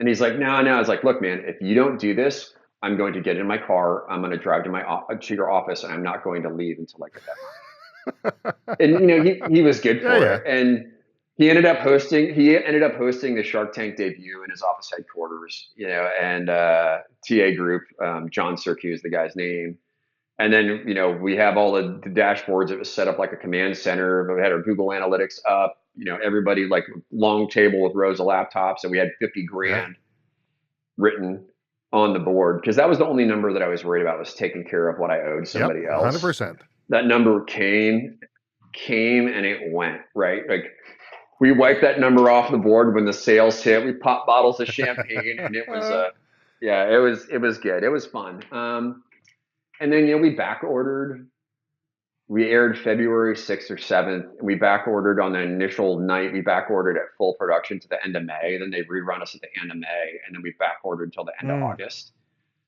he's like, no. I was like, "Look, man, if you don't do this, I'm going to get in my car. I'm going to drive to your office, and I'm not going to leave until I get that money. And he was good for
Yeah.
it. And he ended up hosting the Shark Tank debut in his office headquarters. And TA Group, John Sirku is the guy's name. And then we have all the dashboards. It was set up like a command center, but we had our Google Analytics up. Everybody like long table with rows of laptops, and we had 50 grand written on the board, because that was the only number that I was worried about, was taking care of what I owed somebody else.
100%.
That number came and it went, right? Like, we wiped that number off the board when the sales hit. We popped bottles of champagne, and it was it was good. It was fun. And then we back ordered. We aired February 6th or 7th. We back ordered on the initial night. We back ordered at full production to the end of May. Then they rerun us at the end of May, and then we back ordered until the end of August.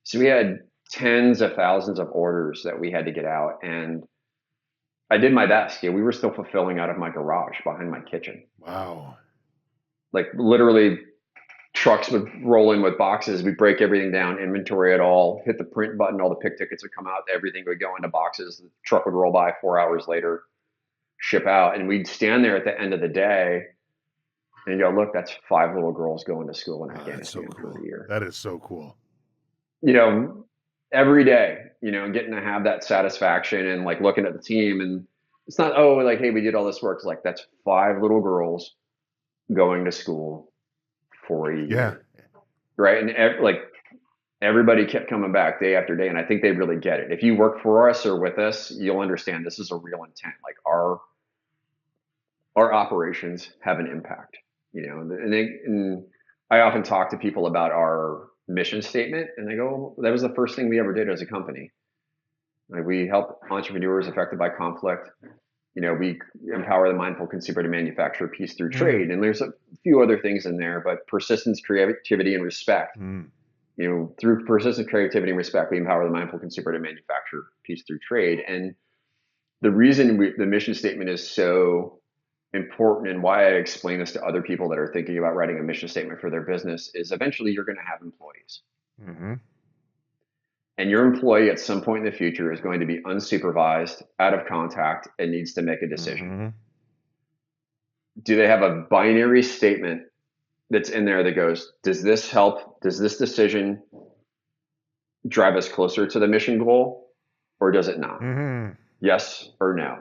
So we had tens of thousands of orders that we had to get out, and I did my best. We were still fulfilling out of my garage behind my kitchen.
Wow.
Like, literally, trucks would roll in with boxes. We'd break everything down, inventory it all, hit the print button, all the pick tickets would come out, everything would go into boxes. The truck would roll by 4 hours later, ship out. And we'd stand there at the end of the day and go, look, that's 5 little girls going to school in Afghanistan for a year.
That is so cool.
Every day, getting to have that satisfaction and like looking at the team, and it's not, like, hey, we did all this work. It's like, that's 5 little girls going to school for a year. Right. And everybody kept coming back day after day. And I think they really get it. If you work for us or with us, you'll understand this is a real intent. Like, our operations have an impact, and I often talk to people about our mission statement, and they go, that was the first thing we ever did as a company. Like, we help entrepreneurs affected by conflict. We empower the mindful consumer to manufacture peace through trade. And there's a few other things in there, but persistence, creativity, and respect. Through persistence, creativity, and respect, we empower the mindful consumer to manufacture peace through trade. And the reason the mission statement is so important, and why I explain this to other people that are thinking about writing a mission statement for their business, is eventually you're going to have employees. And your employee at some point in the future is going to be unsupervised, out of contact, and needs to make a decision. Do they have a binary statement that's in there that goes, does this help? Does this decision drive us closer to the mission goal, or does it not? Yes or no?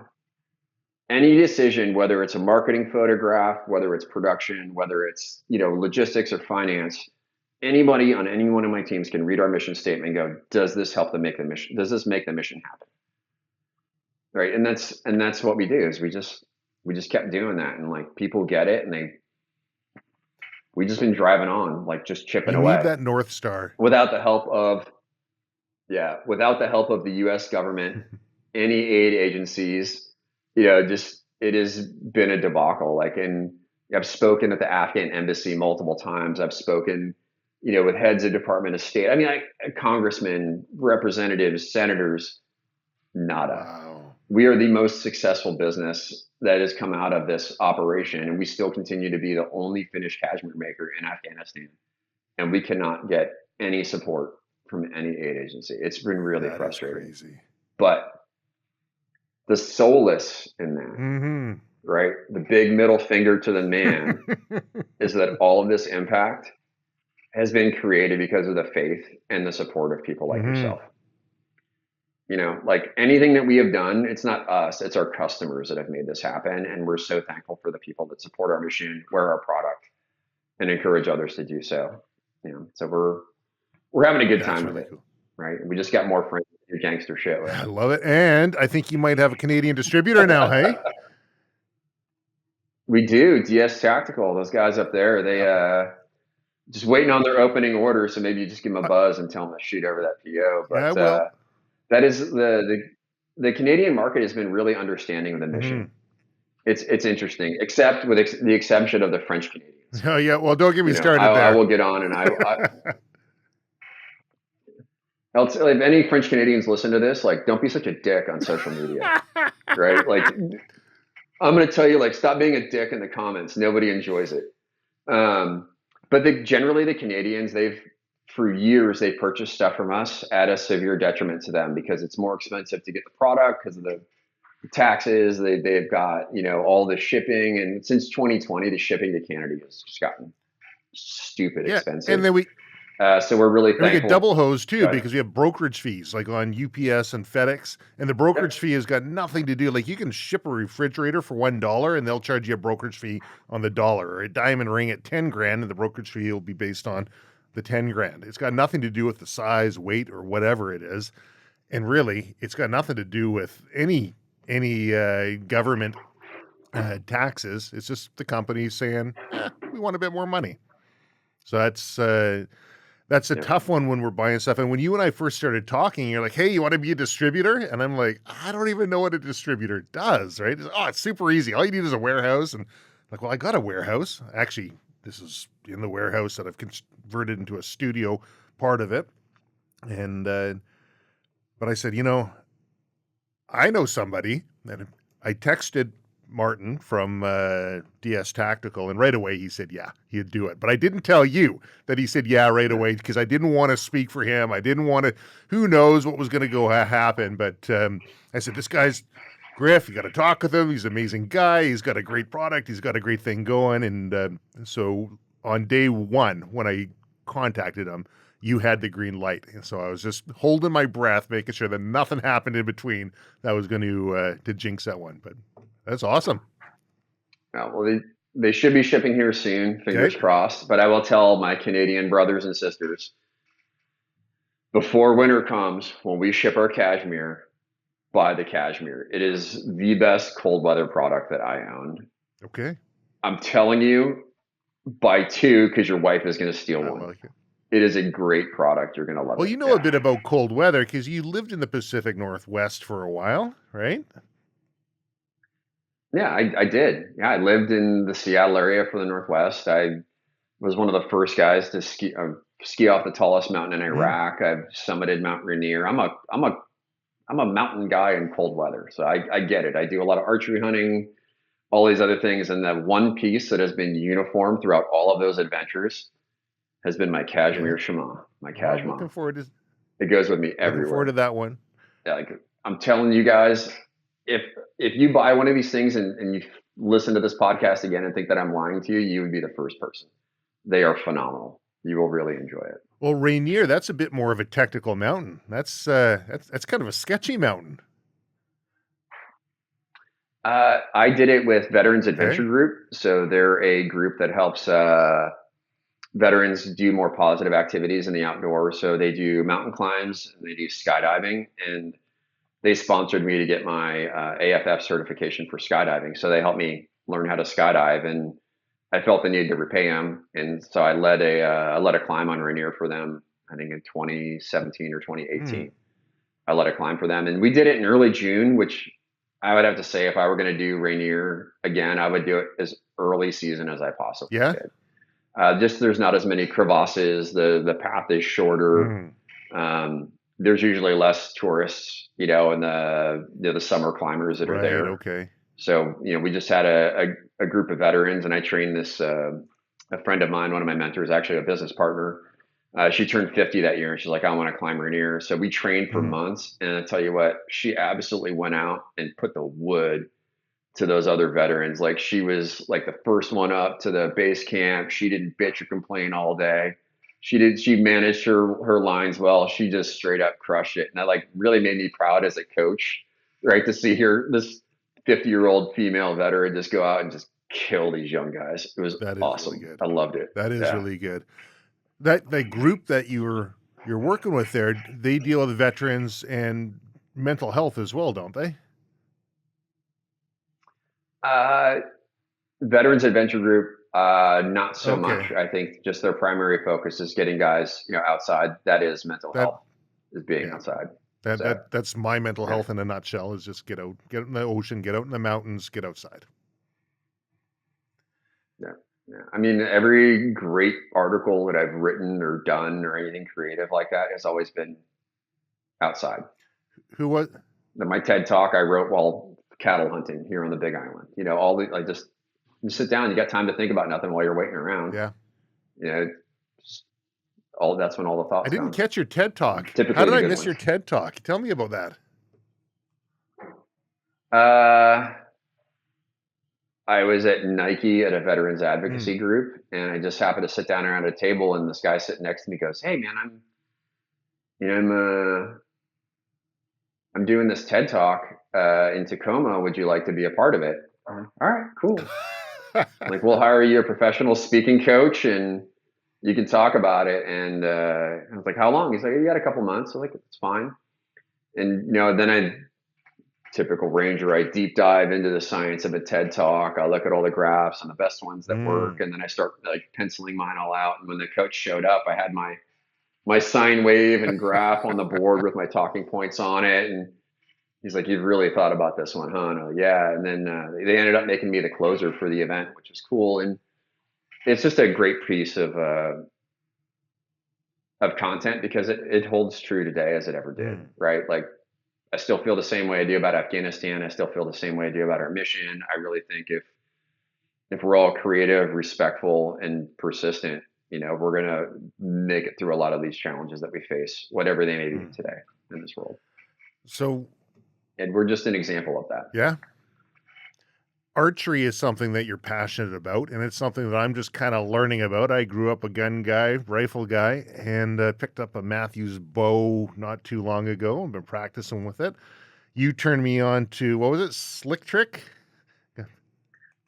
Any decision, whether it's a marketing photograph, whether it's production, whether it's logistics or finance, anybody on any one of my teams can read our mission statement and go, does this help them make the mission? Does this make the mission happen? Right. And that's what we do, is we just kept doing that. And like, people get it, and we just been driving on, like, just chipping away.
You need that North Star.
Without the help of the US government, any aid agencies, it has been a debacle. Like, and I've spoken at the Afghan embassy multiple times. I've spoken with heads of Department of State. I mean, congressmen, representatives, senators, nada.
Wow.
We are the most successful business that has come out of this operation, and we still continue to be the only finished cashmere maker in Afghanistan. And we cannot get any support from any aid agency. It's been really frustrating.
Crazy.
But the solace in that, right? The big middle finger to the man is that all of this impact has been created because of the faith and the support of people like yourself. Like, anything that we have done, it's not us, it's our customers that have made this happen. And we're so thankful for the people that support our mission, wear our product, and encourage others to do so. So we're having a good time with it. Cool. Right. And we just got more friends with your gangster shit. Right?
I love it. And I think you might have a Canadian distributor now, hey?
We do. DS Tactical, those guys up there, they just waiting on their opening order. So maybe you just give them a buzz and tell them to shoot over that PO. But that is the Canadian market has been really understanding of the mission. It's interesting, except with the exception of the French Canadians.
Oh yeah. Well, don't get me started there.
I will get on, and if any French Canadians listen to this, like, don't be such a dick on social media, right? Like, I'm going to tell you, like, stop being a dick in the comments. Nobody enjoys it. But generally the Canadians, they've for years they purchased stuff from us at a severe detriment to them because it's more expensive to get the product because of the taxes. They've got, all the shipping. And since 2020, the shipping to Canada has just gotten stupid
Yeah,
expensive.
and then we
So we're really
And we get
thankful.
double hosed too because we have brokerage fees like on UPS and FedEx, and the brokerage fee has got nothing to do. Like you can ship a refrigerator for $1 and they'll charge you a brokerage fee on the dollar, or a diamond ring at 10 grand, and the brokerage fee will be based on the 10 grand. It's got nothing to do with the size, weight, or whatever it is, and really, it's got nothing to do with any government taxes. It's just the company saying, we want a bit more money. So that's a tough one when we're buying stuff. And when you and I first started talking, you're like, hey, you want to be a distributor? And I'm like, I don't even know what a distributor does, right? It's super easy. All you need is a warehouse. And like, well, I got a warehouse. Actually, this is in the warehouse that I've converted into a studio part of it. And, but I said, I know somebody. And I texted Martin from DS Tactical, and right away he said, yeah, he'd do it. But I didn't tell you that he said, yeah, right away, because I didn't want to speak for him. I didn't want to, who knows what was going to go happen. But I said, this guy's Griff, you got to talk with him. He's an amazing guy. He's got a great product. He's got a great thing going. And so on day one, when I contacted him, you had the green light. And so I was just holding my breath, making sure that nothing happened in between that was going to jinx that one. But that's awesome.
Well, they should be shipping here soon, fingers crossed. But I will tell my Canadian brothers and sisters, before winter comes, when we ship our cashmere, buy the cashmere. It is the best cold weather product that I own.
Okay.
I'm telling you, buy two because your wife is going to steal one.
Like it.
It is a great product. You're going to love it.
Well, you know a bit about cold weather because you lived in the Pacific Northwest for a while, right?
Yeah, I did. Yeah, I lived in the Seattle area for the Northwest. I was one of the first guys to ski off the tallest mountain in Iraq. I've summited Mount Rainier. I'm a mountain guy in cold weather, so I get it. I do a lot of archery hunting, all these other things, and the one piece that has been uniform throughout all of those adventures has been my cashmere shema. My cashmere.
I'm looking forward to.
It goes with me everywhere.
Looking forward to that one.
Yeah, like I'm telling you guys, if you buy one of these things and you listen to this podcast again and think that I'm lying to you, you would be the first person. They are phenomenal. You will really enjoy it.
Well, Rainier, that's a bit more of a technical mountain. That's kind of a sketchy mountain.
I did it with Veterans Adventure Group. So they're a group that helps veterans do more positive activities in the outdoors. So they do mountain climbs and they do skydiving, and they sponsored me to get my AFF certification for skydiving. So they helped me learn how to skydive, and I felt the need to repay them. And so I led a climb on Rainier for them, I think in 2017 or 2018. I led a climb for them, and we did it in early June, which I would have to say if I were going to do Rainier again, I would do it as early season as I possibly could. Just there's not as many crevasses. The path is shorter. There's usually less tourists, and the summer climbers that are there.
Okay.
So, we just had a group of veterans, and I trained this, a friend of mine, one of my mentors, actually a business partner. She turned 50 that year, and she's like, I want to climb Rainier. So we trained for months. And I tell you what, she absolutely went out and put the wood to those other veterans. Like, she was like the first one up to the base camp. She didn't bitch or complain all day. She managed her lines well. She just straight up crushed it. And that really made me proud as a coach, right? To see this 50-year-old female veteran just go out and just kill these young guys. It was awesome. Really good. I loved it.
That is really good. That group that you're working with there, they deal with veterans and mental health as well, don't they?
Veterans Adventure Group, not so much. I think just their primary focus is getting guys, outside. That is mental health, is being outside.
That's my mental health in a nutshell, is just get out in the ocean, get out in the mountains, get outside.
Yeah. I mean, every great article that I've written or done or anything creative like that has always been outside. My TED Talk I wrote while cattle hunting here on the Big Island. Just you sit down, you got time to think about nothing while you're waiting around.
Yeah.
That's when all the
I
thoughts
didn't
come.
catch your TED Talk.
Typically
How did
the
I
good
miss your
ones.
TED Talk? Tell me about that.
I was at Nike at a veterans advocacy group, and I just happened to sit down around a table, and this guy sitting next to me goes, "Hey, man, I'm doing this TED Talk in Tacoma. Would you like to be a part of it?" I'm like, all right, cool. Like, we'll hire you a professional speaking coach, and you can talk about it. And I was like, "How long?" He's like, "You got a couple months." I was like, "It's fine." And then typical ranger, I deep dive into the science of a TED Talk. I look at all the graphs and the best ones that work, and then I start like penciling mine all out. And when the coach showed up, I had my sine wave and graph on the board with my talking points on it. And he's like, "You've really thought about this one, huh?" And I'm like, "Yeah." And then they ended up making me the closer for the event, which is cool. And it's just a great piece of content because it holds true today as it ever did, right? Like, I still feel the same way I do about Afghanistan. I still feel the same way I do about our mission. I really think if we're all creative, respectful, and persistent, we're gonna make it through a lot of these challenges that we face, whatever they may be today in this world.
So,
and we're just an example of that.
Yeah. Archery is something that you're passionate about, and it's something that I'm just kind of learning about. I grew up a gun guy, rifle guy, and picked up a Matthew's bow not too long ago and been practicing with it. You turned me on to, what was it, Slick Trick?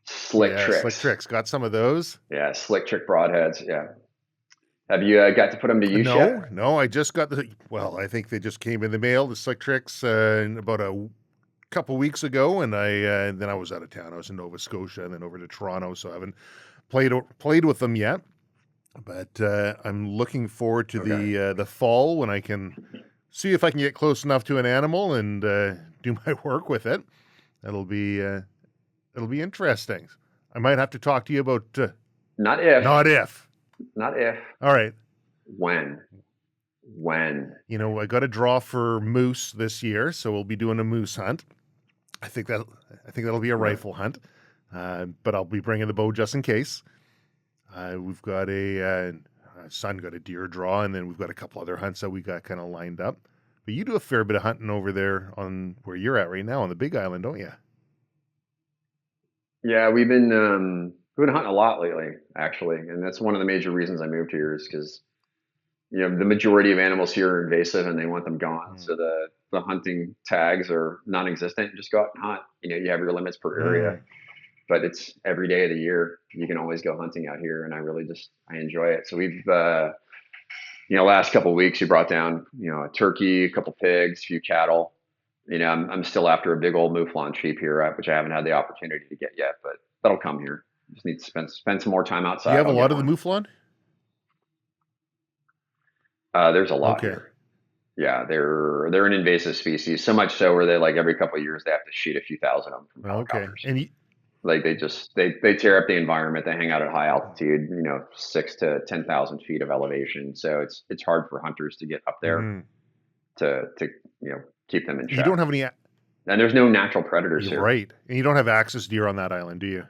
Slick Tricks.
Slick Tricks. Got some of those?
Yeah, Slick Trick broadheads, yeah. Have you got to put them to use yet?
No, I just got I think they just came in the mail, the Slick Tricks, about a couple weeks ago, and then I was out of town. I was in Nova Scotia and then over to Toronto, so I haven't played with them yet. But I'm looking forward to the fall when I can see if I can get close enough to an animal and do my work with it. It'll be interesting. I might have to talk to you about
not if.
All right.
When?
I got a draw for moose this year, so we'll be doing a moose hunt. I think that'll be a rifle hunt, but I'll be bringing the bow just in case. We've got son got a deer draw, and then we've got a couple other hunts that we got kind of lined up. But you do a fair bit of hunting over there on where you're at right now on the Big Island, don't you?
Yeah, we've been hunting a lot lately, actually, and that's one of the major reasons I moved here is because the majority of animals here are invasive and they want them gone. So the hunting tags are non-existent. Just go out and hunt. You have your limits per area, but it's every day of the year. You can always go hunting out here, and I enjoy it. So we've last couple of weeks we brought down a turkey, a couple pigs, a few cattle. I'm still after a big old mouflon sheep here, which I haven't had the opportunity to get yet, but that'll come here. Just need to spend some more time outside.
Do you have a lot of the mouflon?
There's a lot here. Yeah, they're an invasive species, so much so where they every couple of years they have to shoot a few thousand of them from helicopters. And they tear up the environment. They hang out at high altitude, 6,000 to 10,000 feet of elevation. So it's hard for hunters to get up there to keep them in check.
You don't have any,
and there's no natural predators here,
right? And you don't have axis deer on that island, do you?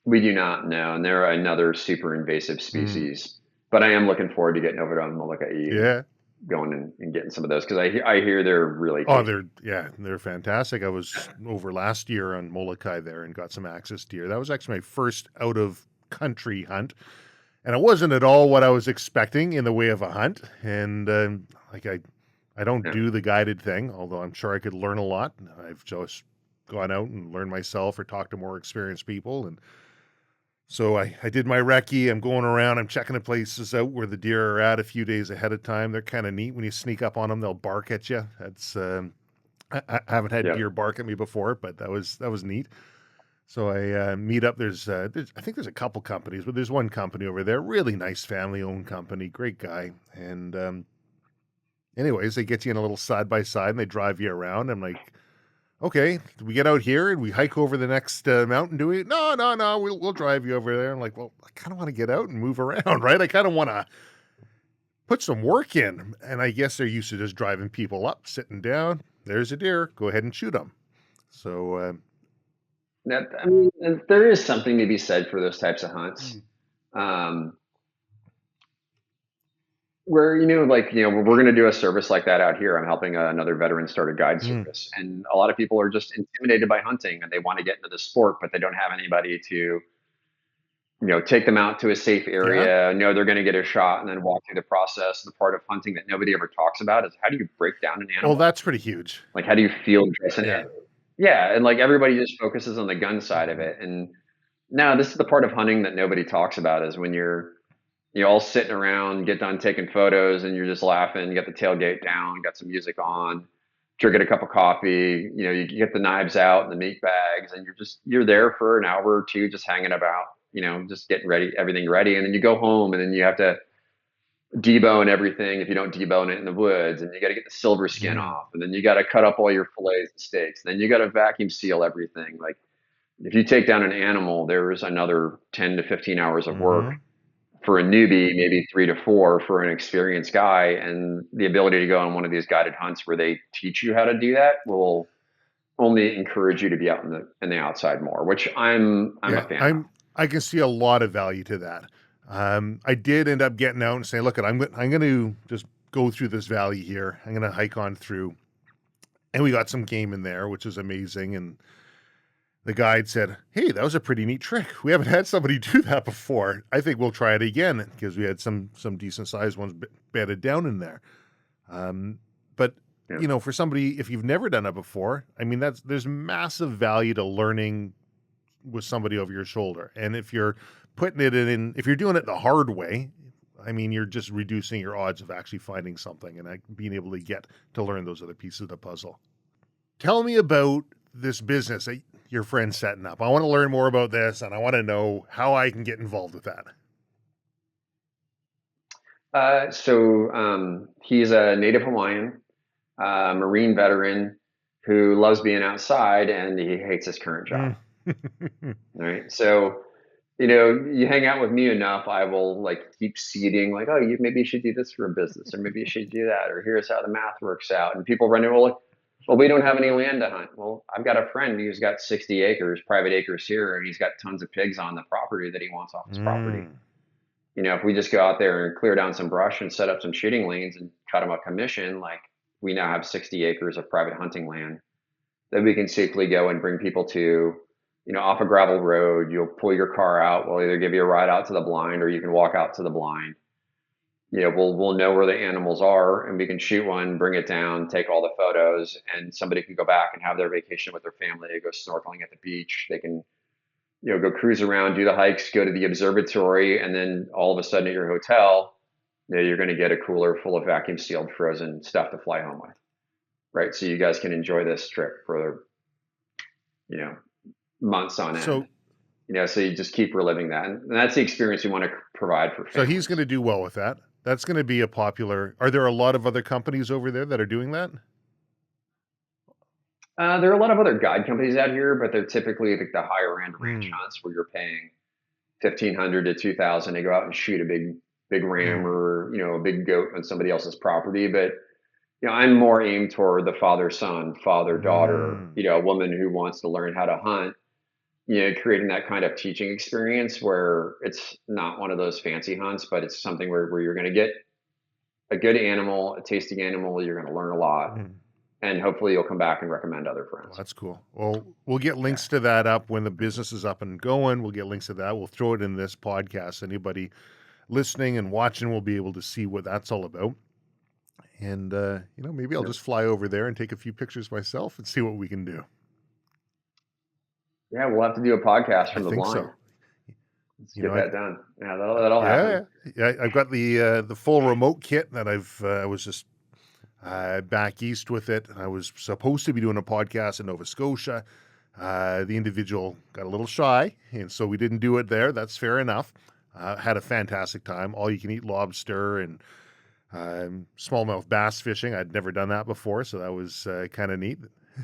We do not, no, and they're another super invasive species. But I am looking forward to getting over to Molokai.
Yeah.
Going and getting some of those because I hear they're really tasty.
They're fantastic. I was over last year on Molokai there and got some axis deer. That was actually my first out of country hunt, and it wasn't at all what I was expecting in the way of a hunt. And I don't do the guided thing, although I'm sure I could learn a lot. I've just gone out and learned myself or talked to more experienced people. And so I did my recce. I'm going around. I'm checking the places out where the deer are at a few days ahead of time. They're kind of neat. When you sneak up on them, they'll bark at you. That's I haven't had deer bark at me before, but that was neat. So I meet up. I think there's a couple companies, but there's one company over there. Really nice family-owned company. Great guy. And anyways, they get you in a little side-by-side, and they drive you around. I'm like, okay, we get out here and we hike over the next mountain, do we? No, we'll drive you over there. I'm like, well, I kind of want to get out and move around, right? I kind of want to put some work in. And I guess they're used to just driving people up, sitting down. There's a deer. Go ahead and shoot them. So,
there is something to be said for those types of hunts. Where, we're going to do a service like that out here. I'm helping another veteran start a guide
Mm.
service. And a lot of people are just intimidated by hunting and they want to get into the sport, but they don't have anybody to, take them out to a safe
Yeah.
area, know they're going to get a shot and then walk through the process. The part of hunting that nobody ever talks about is how do you break down an
Well,
animal?
that's pretty huge.
Like, how do you feel dressing
Yeah.
it? Yeah. And like everybody just focuses on the gun side of
Mhm.
it. And no, this is the part of hunting that nobody talks about is when you're all sitting around, get done taking photos, and you're just laughing. You got the tailgate down, got some music on, drinking a cup of coffee. You get the knives out and the meat bags, and you're there for an hour or two, just hanging about. Just getting ready, everything ready, and then you go home, and then you have to debone everything if you don't debone it in the woods, and you got to get the silver skin
Mm.
off, and then you got to cut up all your fillets and steaks, then you got to vacuum seal everything. Like if you take down an animal, there's another 10 to 15 hours of work
Mhm.
for a newbie, maybe 3 to 4 for an experienced guy. And the ability to go on one of these guided hunts where they teach you how to do that will only encourage you to be out in the outside more, which I'm a
Yeah.
fan of.
I can see a lot of value to that. I did end up getting out and saying, look, I'm going to just go through this valley here. I'm going to hike on through. And we got some game in there, which is amazing. And the guide said, hey, that was a pretty neat trick. We haven't had somebody do that before. I think we'll try it again because we had some decent sized ones bedded down in there. But
Yeah.
for somebody, if you've never done it before, I mean, there's massive value to learning with somebody over your shoulder. And if you're putting it if you're doing it the hard way, I mean, you're just reducing your odds of actually finding something and being able to get to learn those other pieces of the puzzle. Tell me about this business that your friend's setting up. I want to learn more about this and I want to know how I can get involved with that.
He's a native Hawaiian, Marine veteran who loves being outside and he hates his current job.
Mm.
All right. So, you hang out with me enough, I will like keep seeding, like, oh, maybe you should do this for a business, or maybe you should do that, or here's how the math works out. And people run into, well, we don't have any land to hunt. Well, I've got a friend who's got 60 acres, private acres here, and he's got tons of pigs on the property that he wants off his property.
Mm.
If we just go out there and clear down some brush and set up some shooting lanes and cut them a commission, like we now have 60 acres of private hunting land that we can safely go and bring people to, off a gravel road. You'll pull your car out. We'll either give you a ride out to the blind or you can walk out to the blind. We'll know where the animals are and we can shoot one, bring it down, take all the photos, and somebody can go back and have their vacation with their family. They go snorkeling at the beach. They can, go cruise around, do the hikes, go to the observatory, and then all of a sudden at your hotel, you're going to get a cooler full of vacuum sealed frozen stuff to fly home with. Right. So you guys can enjoy this trip for, you know, months on end. So you just keep reliving that. And that's the experience we want to provide for families.
So he's going to do well with that. That's going to be a popular. Are there a lot of other companies over there that are doing that?
There are a lot of other guide companies out here, but they're typically like the higher end ranch hunts where you're paying $1,500 to $2,000 to go out and shoot a big ram or a big goat on somebody else's property. But I'm more aimed toward the father-son, father-daughter, a woman who wants to learn how to hunt, creating that kind of teaching experience where it's not one of those fancy hunts, but it's something where you're going to get a good animal, a tasting animal, you're going to learn a lot. And hopefully you'll come back and recommend other friends.
Well, that's cool. Well, we'll get links to that up when the business is up and going. We'll get links to that. We'll throw it in this podcast. Anybody listening and watching will be able to see what that's all about. And, maybe I'll just fly over there and take a few pictures myself and see what we can do.
Yeah, we'll have to do a podcast from the blind.
So.
Let's get that done. Yeah, that'll happen.
Yeah, I've got the full remote kit that I was just back east with it. I was supposed to be doing a podcast in Nova Scotia. The individual got a little shy, and so we didn't do it there. That's fair enough. Had a fantastic time. All you can eat lobster and smallmouth bass fishing. I'd never done that before, so that was kind of neat.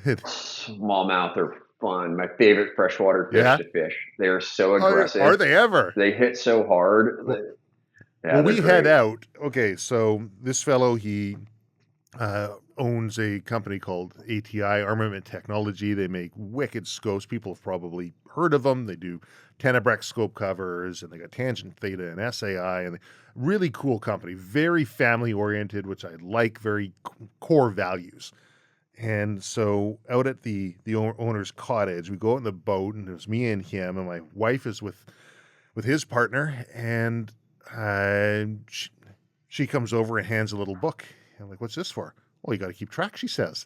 Smallmouth are fun. My favorite freshwater fish to fish. They are so aggressive.
Are they ever?
They hit so hard.
Well, we head out. Okay, so this fellow, he owns a company called ATI, Armament Technology. They make wicked scopes. People have probably heard of them. They do Tenebrex scope covers, and they got Tangent Theta and SAI, and really cool company. Very family oriented, which I like. Very core values. And so out at the owner's cottage, we go out in the boat, and it was me and him, and my wife is with his partner, and she comes over and hands a little book. I'm like, what's this for? Well, you got to keep track, she says.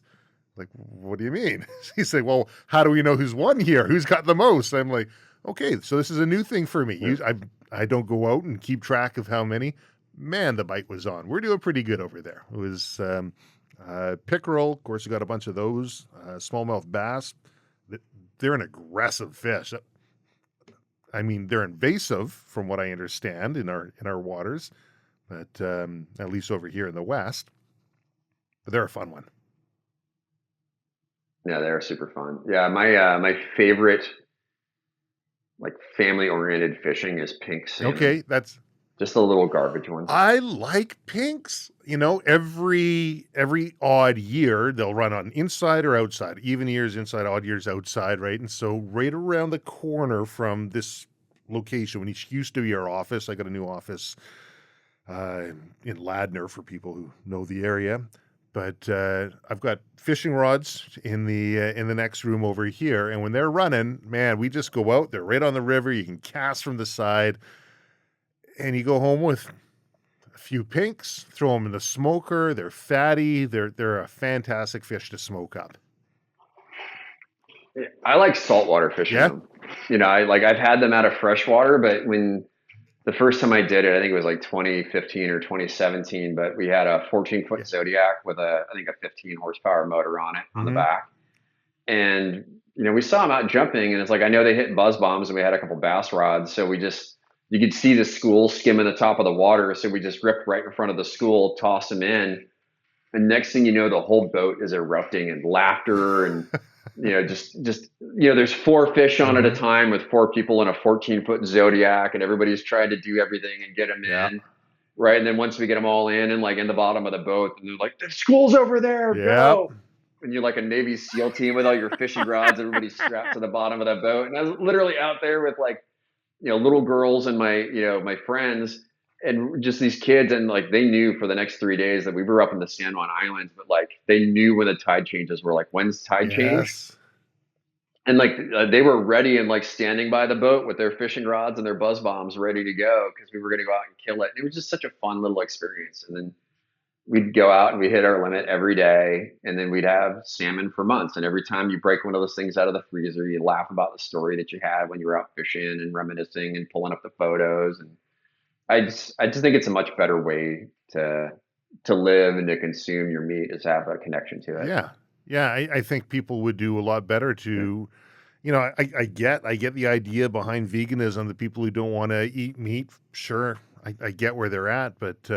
Like, what do you mean? She's like, well, how do we know who's won here? Who's got the most? I'm like, okay, so this is a new thing for me. I don't go out and keep track of how many. Man, the bite was on. We're doing pretty good over there. It was pickerel. Of course, we got a bunch of those. Smallmouth bass. They're an aggressive fish. I mean, they're invasive from what I understand in our waters, but at least over here in the West. But they're a fun one.
Yeah, they're super fun. Yeah, my favorite like family oriented fishing is pink salmon.
Okay, that's
just the little garbage ones.
I like pinks. Every odd year they'll run on inside or outside. Even years inside, odd years outside, right? And so right around the corner from this location, when it used to be our office, I got a new office in Ladner for people who know the area. But I've got fishing rods in the next room over here, and when they're running, man, we just go out. They're right on the river. You can cast from the side, and you go home with a few pinks. Throw them in the smoker. They're fatty. They're a fantastic fish to smoke up.
I like saltwater fishing.
Yeah.
I've had them out of freshwater, but when the first time I did it, I think it was like 2015 or 2017, but we had a 14-foot Zodiac with I think a 15 horsepower motor on it on the back. And, we saw them out jumping, and it's like, I know they hit buzz bombs, and we had a couple bass rods. So you could see the school skimming the top of the water. So we just ripped right in front of the school, tossed them in. And next thing you know, the whole boat is erupting in laughter and, there's 4 fish on at a time with 4 people in a 14-foot Zodiac, and everybody's trying to do everything and get them in. Right. And then once we get them all in and like in the bottom of the boat, and they're like, the school's over there. Go. And you're like a Navy SEAL team with all your fishing rods, everybody's strapped to the bottom of the boat. And I was literally out there with like, little girls and my friends and just these kids. And like, they knew for the next 3 days that we were up in the San Juan Islands, but like they knew when the tide changes were, like, when's tide change? And like they were ready and like standing by the boat with their fishing rods and their buzz bombs ready to go because we were going to go out and kill it. It was just such a fun little experience. And then we'd go out and we hit our limit every day, and then we'd have salmon for months. And every time you break one of those things out of the freezer, you laugh about the story that you had when you were out fishing and reminiscing and pulling up the photos. And I just think it's a much better way to live and to consume your meat, is have a connection to it.
Yeah, I think people would do a lot better to, I get the idea behind veganism, the people who don't want to eat meat. Sure, I get where they're at, but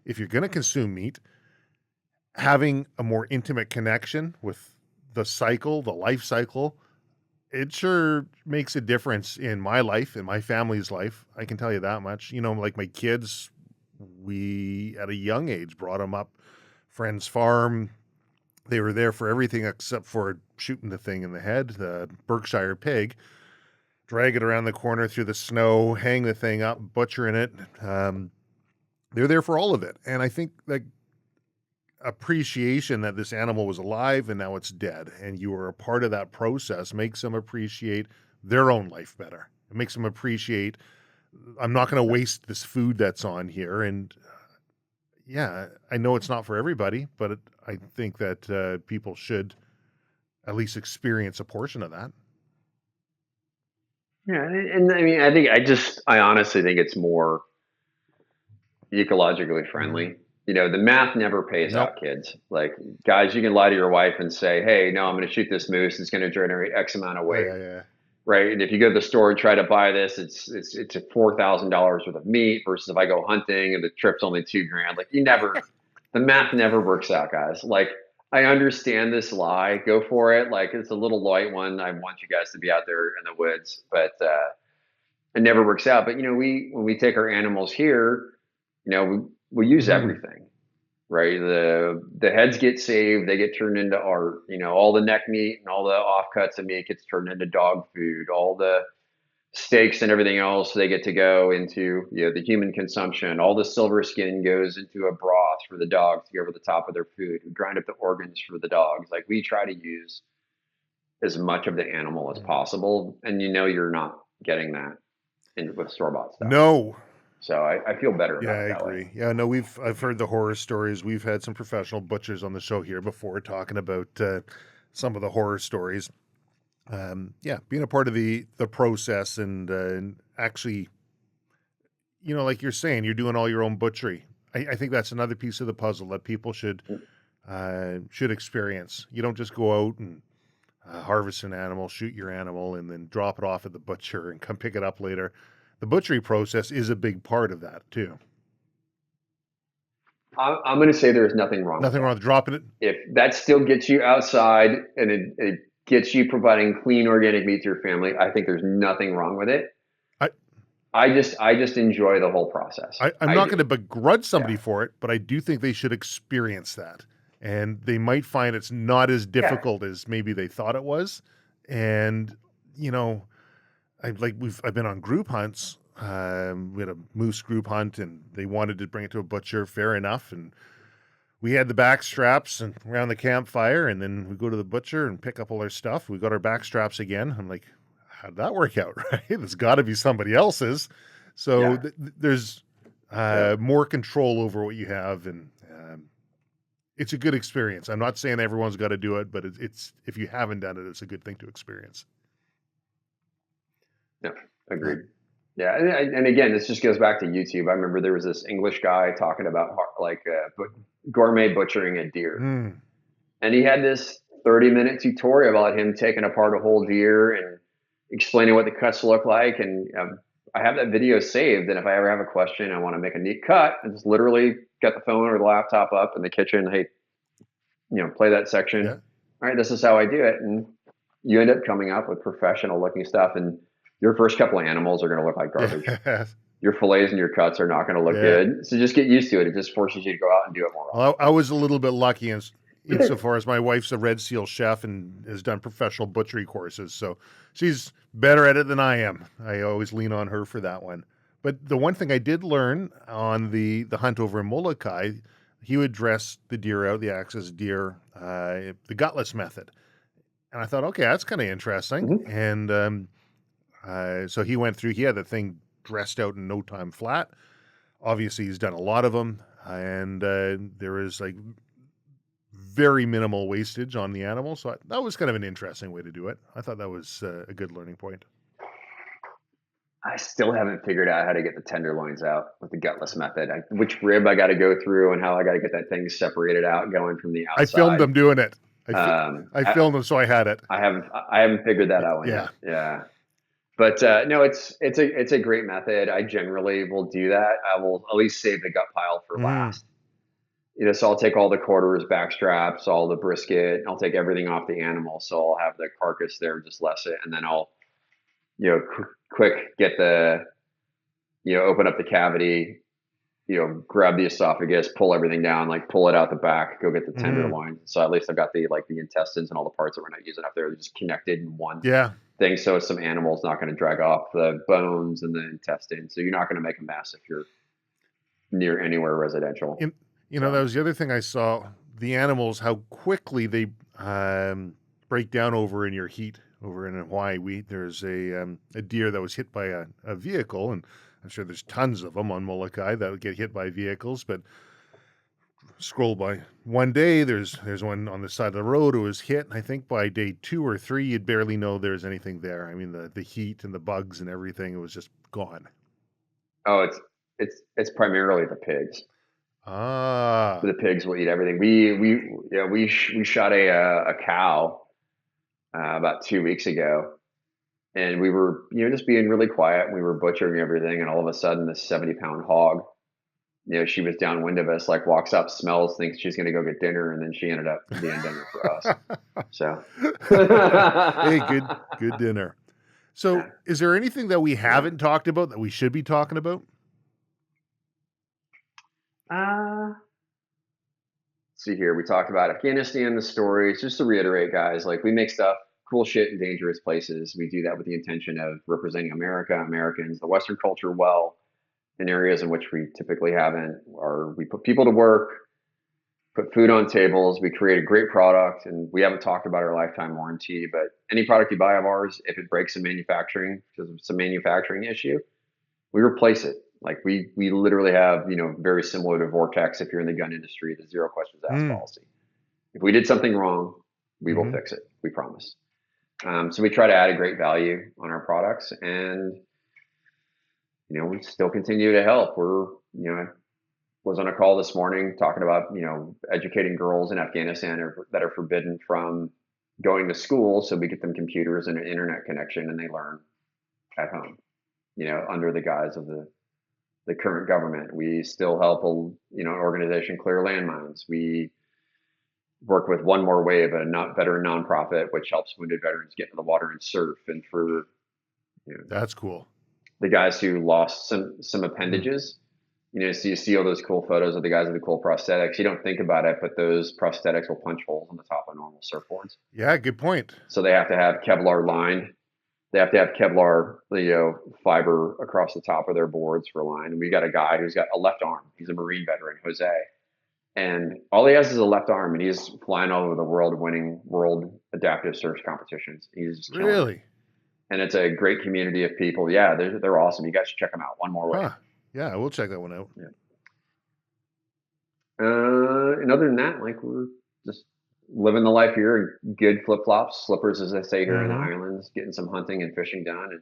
if you're going to consume meat, having a more intimate connection with the cycle, the life cycle, it sure makes a difference in my life, in my family's life. I can tell you that much. Like my kids, we at a young age brought them up friend's farm. They were there for everything except for shooting the thing in the head, the Berkshire pig, drag it around the corner through the snow, hang the thing up, butchering it. They're there for all of it. And I think that appreciation that this animal was alive and now it's dead, and you were a part of that process, makes them appreciate their own life better. It makes them appreciate, I'm not going to waste this food that's on here. And yeah, I know it's not for everybody, but I think that people should at least experience a portion of that.
Yeah, and I mean, I honestly think it's more ecologically friendly. The math never pays out, kids. Like, guys, you can lie to your wife and say, hey, no, I'm going to shoot this moose. It's going to generate X amount of weight.
Yeah.
Right. And if you go to the store and try to buy this, it's a $4,000 worth of meat versus if I go hunting and the trip's only $2,000. Like, the math never works out, guys. Like, I understand this lie. Go for it. Like, it's a little light one. I want you guys to be out there in the woods, but it never works out. But when we take our animals here, we use everything. right? The heads get saved, they get turned into art. All the neck meat and all the offcuts of meat gets turned into dog food. All the steaks and everything else, they get to go into the human consumption. All the silver skin goes into a broth for the dogs to go over the top of their food. We grind up the organs for the dogs. Like, we try to use as much of the animal as possible, and you're not getting that with store-bought stuff.
No.
So I feel better
Yeah,
about
I
it that
agree.
way.
Yeah, no, I've heard the horror stories. We've had some professional butchers on the show here before talking about some of the horror stories. Yeah, being a part of the process and actually, like you're saying, you're doing all your own butchery. I think that's another piece of the puzzle that people should experience. You don't just go out and harvest an animal, shoot your animal, and then drop it off at the butcher and come pick it up later. The butchery process is a big part of that too.
I'm going to say there's nothing wrong.
Nothing wrong with dropping it.
If that still gets you outside and it gets you providing clean organic meat to your family, I think there's nothing wrong with it. I just enjoy the whole process.
I'm not going to begrudge somebody for it, but I do think they should experience that. And they might find it's not as difficult as maybe they thought it was. And, I've been on group hunts. We had a moose group hunt and they wanted to bring it to a butcher. Fair enough. And we had the back straps and around the campfire, and then we go to the butcher and pick up all our stuff. We got our back straps again. I'm like, how'd that work out? Right? There's got to be somebody else's. So there's more control over what you have, and it's a good experience. I'm not saying everyone's got to do it, but it's if you haven't done it, it's a good thing to experience.
Yeah, agreed. Yeah, and again, this just goes back to YouTube. I remember there was this English guy talking about gourmet butchering a deer, and he had this 30-minute tutorial about him taking apart a whole deer and explaining what the cuts look like. And I have that video saved, and if I ever have a question, I want to make a neat cut, I just literally get the phone or the laptop up in the kitchen. Hey, play that section. Yeah. All right, this is how I do it, and you end up coming up with professional looking stuff. And your first couple of animals are going to look like garbage. Your fillets and your cuts are not going to look good. So just get used to it. It just forces you to go out and do it more often.
Well, I was a little bit lucky insofar as my wife's a Red Seal chef and has done professional butchery courses. So she's better at it than I am. I always lean on her for that one. But the one thing I did learn on the hunt over in Molokai, he would dress the deer out, the axis deer, the gutless method. And I thought, okay, that's kind of interesting. Mm-hmm. And so he went through, he had the thing dressed out in no time flat. Obviously, he's done a lot of them. And there is like very minimal wastage on the animal. So that was kind of an interesting way to do it. I thought that was a good learning point.
I still haven't figured out how to get the tenderloins out with the gutless method. Which rib I got to go through and how I got to get that thing separated out going from the outside.
I filmed them doing it. I filmed them, so I had it.
I haven't figured that out yet. Yeah. But no, it's a great method. I generally will do that. I will at least save the gut pile for last. So I'll take all the quarters, back straps, all the brisket. I'll take everything off the animal. So I'll have the carcass there, just less it, and then I'll, quick get the, open up the cavity, grab the esophagus, pull everything down, like pull it out the back, go get the tenderloin. So at least I've got the intestines and all the parts that we're not using up there. They're just connected in one thing. So some animal's not going to drag off the bones and the intestines. So you're not going to make a mess if you're near anywhere residential.
That was the other thing I saw. The animals, how quickly they break down over in your heat. Over in Hawaii, there's a deer that was hit by a vehicle, and I'm sure there's tons of them on Molokai that would get hit by vehicles. But scroll by one day, there's one on the side of the road who was hit. I think by day 2 or 3, you'd barely know there's anything there. I mean, the heat and the bugs and everything, it was just gone.
Oh, it's primarily the pigs. The pigs will eat everything. We shot a cow about 2 weeks ago, and we were just being really quiet. We were butchering everything, and all of a sudden, this 70-pound hog, she was downwind of us, like walks up, smells, thinks she's going to go get dinner, and then she ended up being dinner for us. So,
hey, good dinner. So, is there anything that we haven't talked about that we should be talking about?
see here. We talked about Afghanistan, the stories. Just to reiterate, guys, like we make stuff, cool shit in dangerous places. We do that with the intention of representing America, Americans, the Western culture well in areas in which we typically haven't, or we put people to work, put food on tables. We create a great product, and we haven't talked about our lifetime warranty, but any product you buy of ours, if it breaks in manufacturing because it's a manufacturing issue, we replace it. Like we literally have, very similar to Vortex, if you're in the gun industry, the zero questions asked policy. If we did something wrong, we will fix it. We promise. So we try to add a great value on our products, and we still continue to help. We're, I was on a call this morning talking about, educating girls in Afghanistan that are forbidden from going to school. So we get them computers and an internet connection, and they learn at home, under the guise of the current government. We still help an organization clear landmines. We work with One More Wave, a veteran nonprofit, which helps wounded veterans get in the water and surf. And for
that's cool.
The guys who lost some appendages, so you see all those cool photos of the guys with the cool prosthetics. You don't think about it, but those prosthetics will punch holes in the top of normal surfboards.
Yeah, good point.
So they have to have Kevlar lined. They have to have Kevlar, fiber across the top of their boards for line. And we got a guy who's got a left arm. He's a Marine veteran, Jose. And all he has is a left arm, and he's flying all over the world, winning world adaptive surf competitions. He's just killing it. And it's a great community of people. Yeah, they're awesome. You guys should check them out. One More Way.
Huh. Yeah, we'll check that one out.
Yeah. And other than that, like we're just living the life here in good flip-flops, slippers, as they say here in the islands, getting some hunting and fishing done, and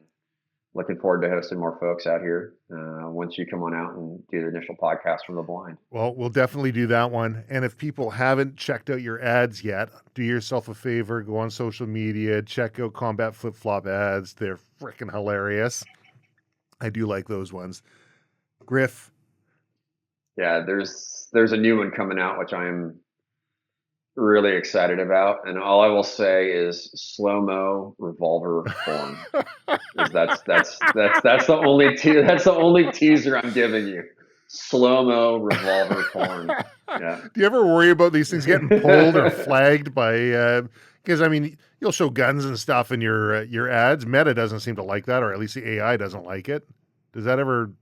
looking forward to hosting more folks out here once you come on out and do the initial podcast from the blind.
Well, we'll definitely do that one. And if people haven't checked out your ads yet, do yourself a favor, go on social media, check out Combat Flip Flop ads. They're freaking hilarious. I do like those ones. Griff.
Yeah, there's a new one coming out, which I'm really excited about, and all I will say is slow-mo revolver form. That's the only teaser I'm giving you. Slow-mo revolver form. Yeah.
Do you ever worry about these things getting pulled or flagged by? Because you'll show guns and stuff in your ads. Meta doesn't seem to like that, or at least the AI doesn't like it. Does that ever?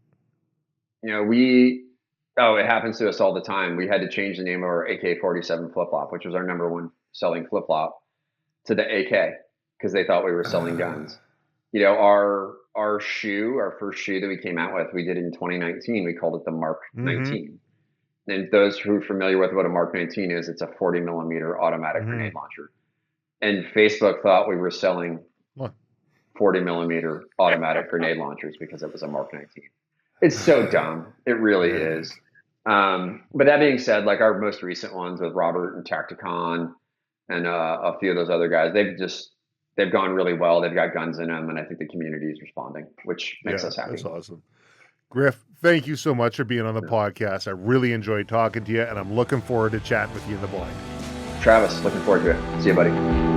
It happens to us all the time. We had to change the name of our AK-47 flip-flop, which was our number one selling flip-flop, to the AK because they thought we were selling guns. Our first shoe that we came out with, we did in 2019. We called it the Mark 19. And those who are familiar with what a Mark 19 is, it's a 40 millimeter automatic grenade launcher. And Facebook thought we were selling 40 millimeter automatic grenade launchers because it was a Mark 19. It's so dumb. It really is. But that being said, like our most recent ones with Robert and Tacticon and a few of those other guys, they've gone really well. They've got guns in them, and I think the community is responding, which makes us happy.
That's awesome. Griff, thank you so much for being on the podcast. I really enjoyed talking to you, and I'm looking forward to chatting with you in the blind.
Travis, looking forward to it. See you, buddy.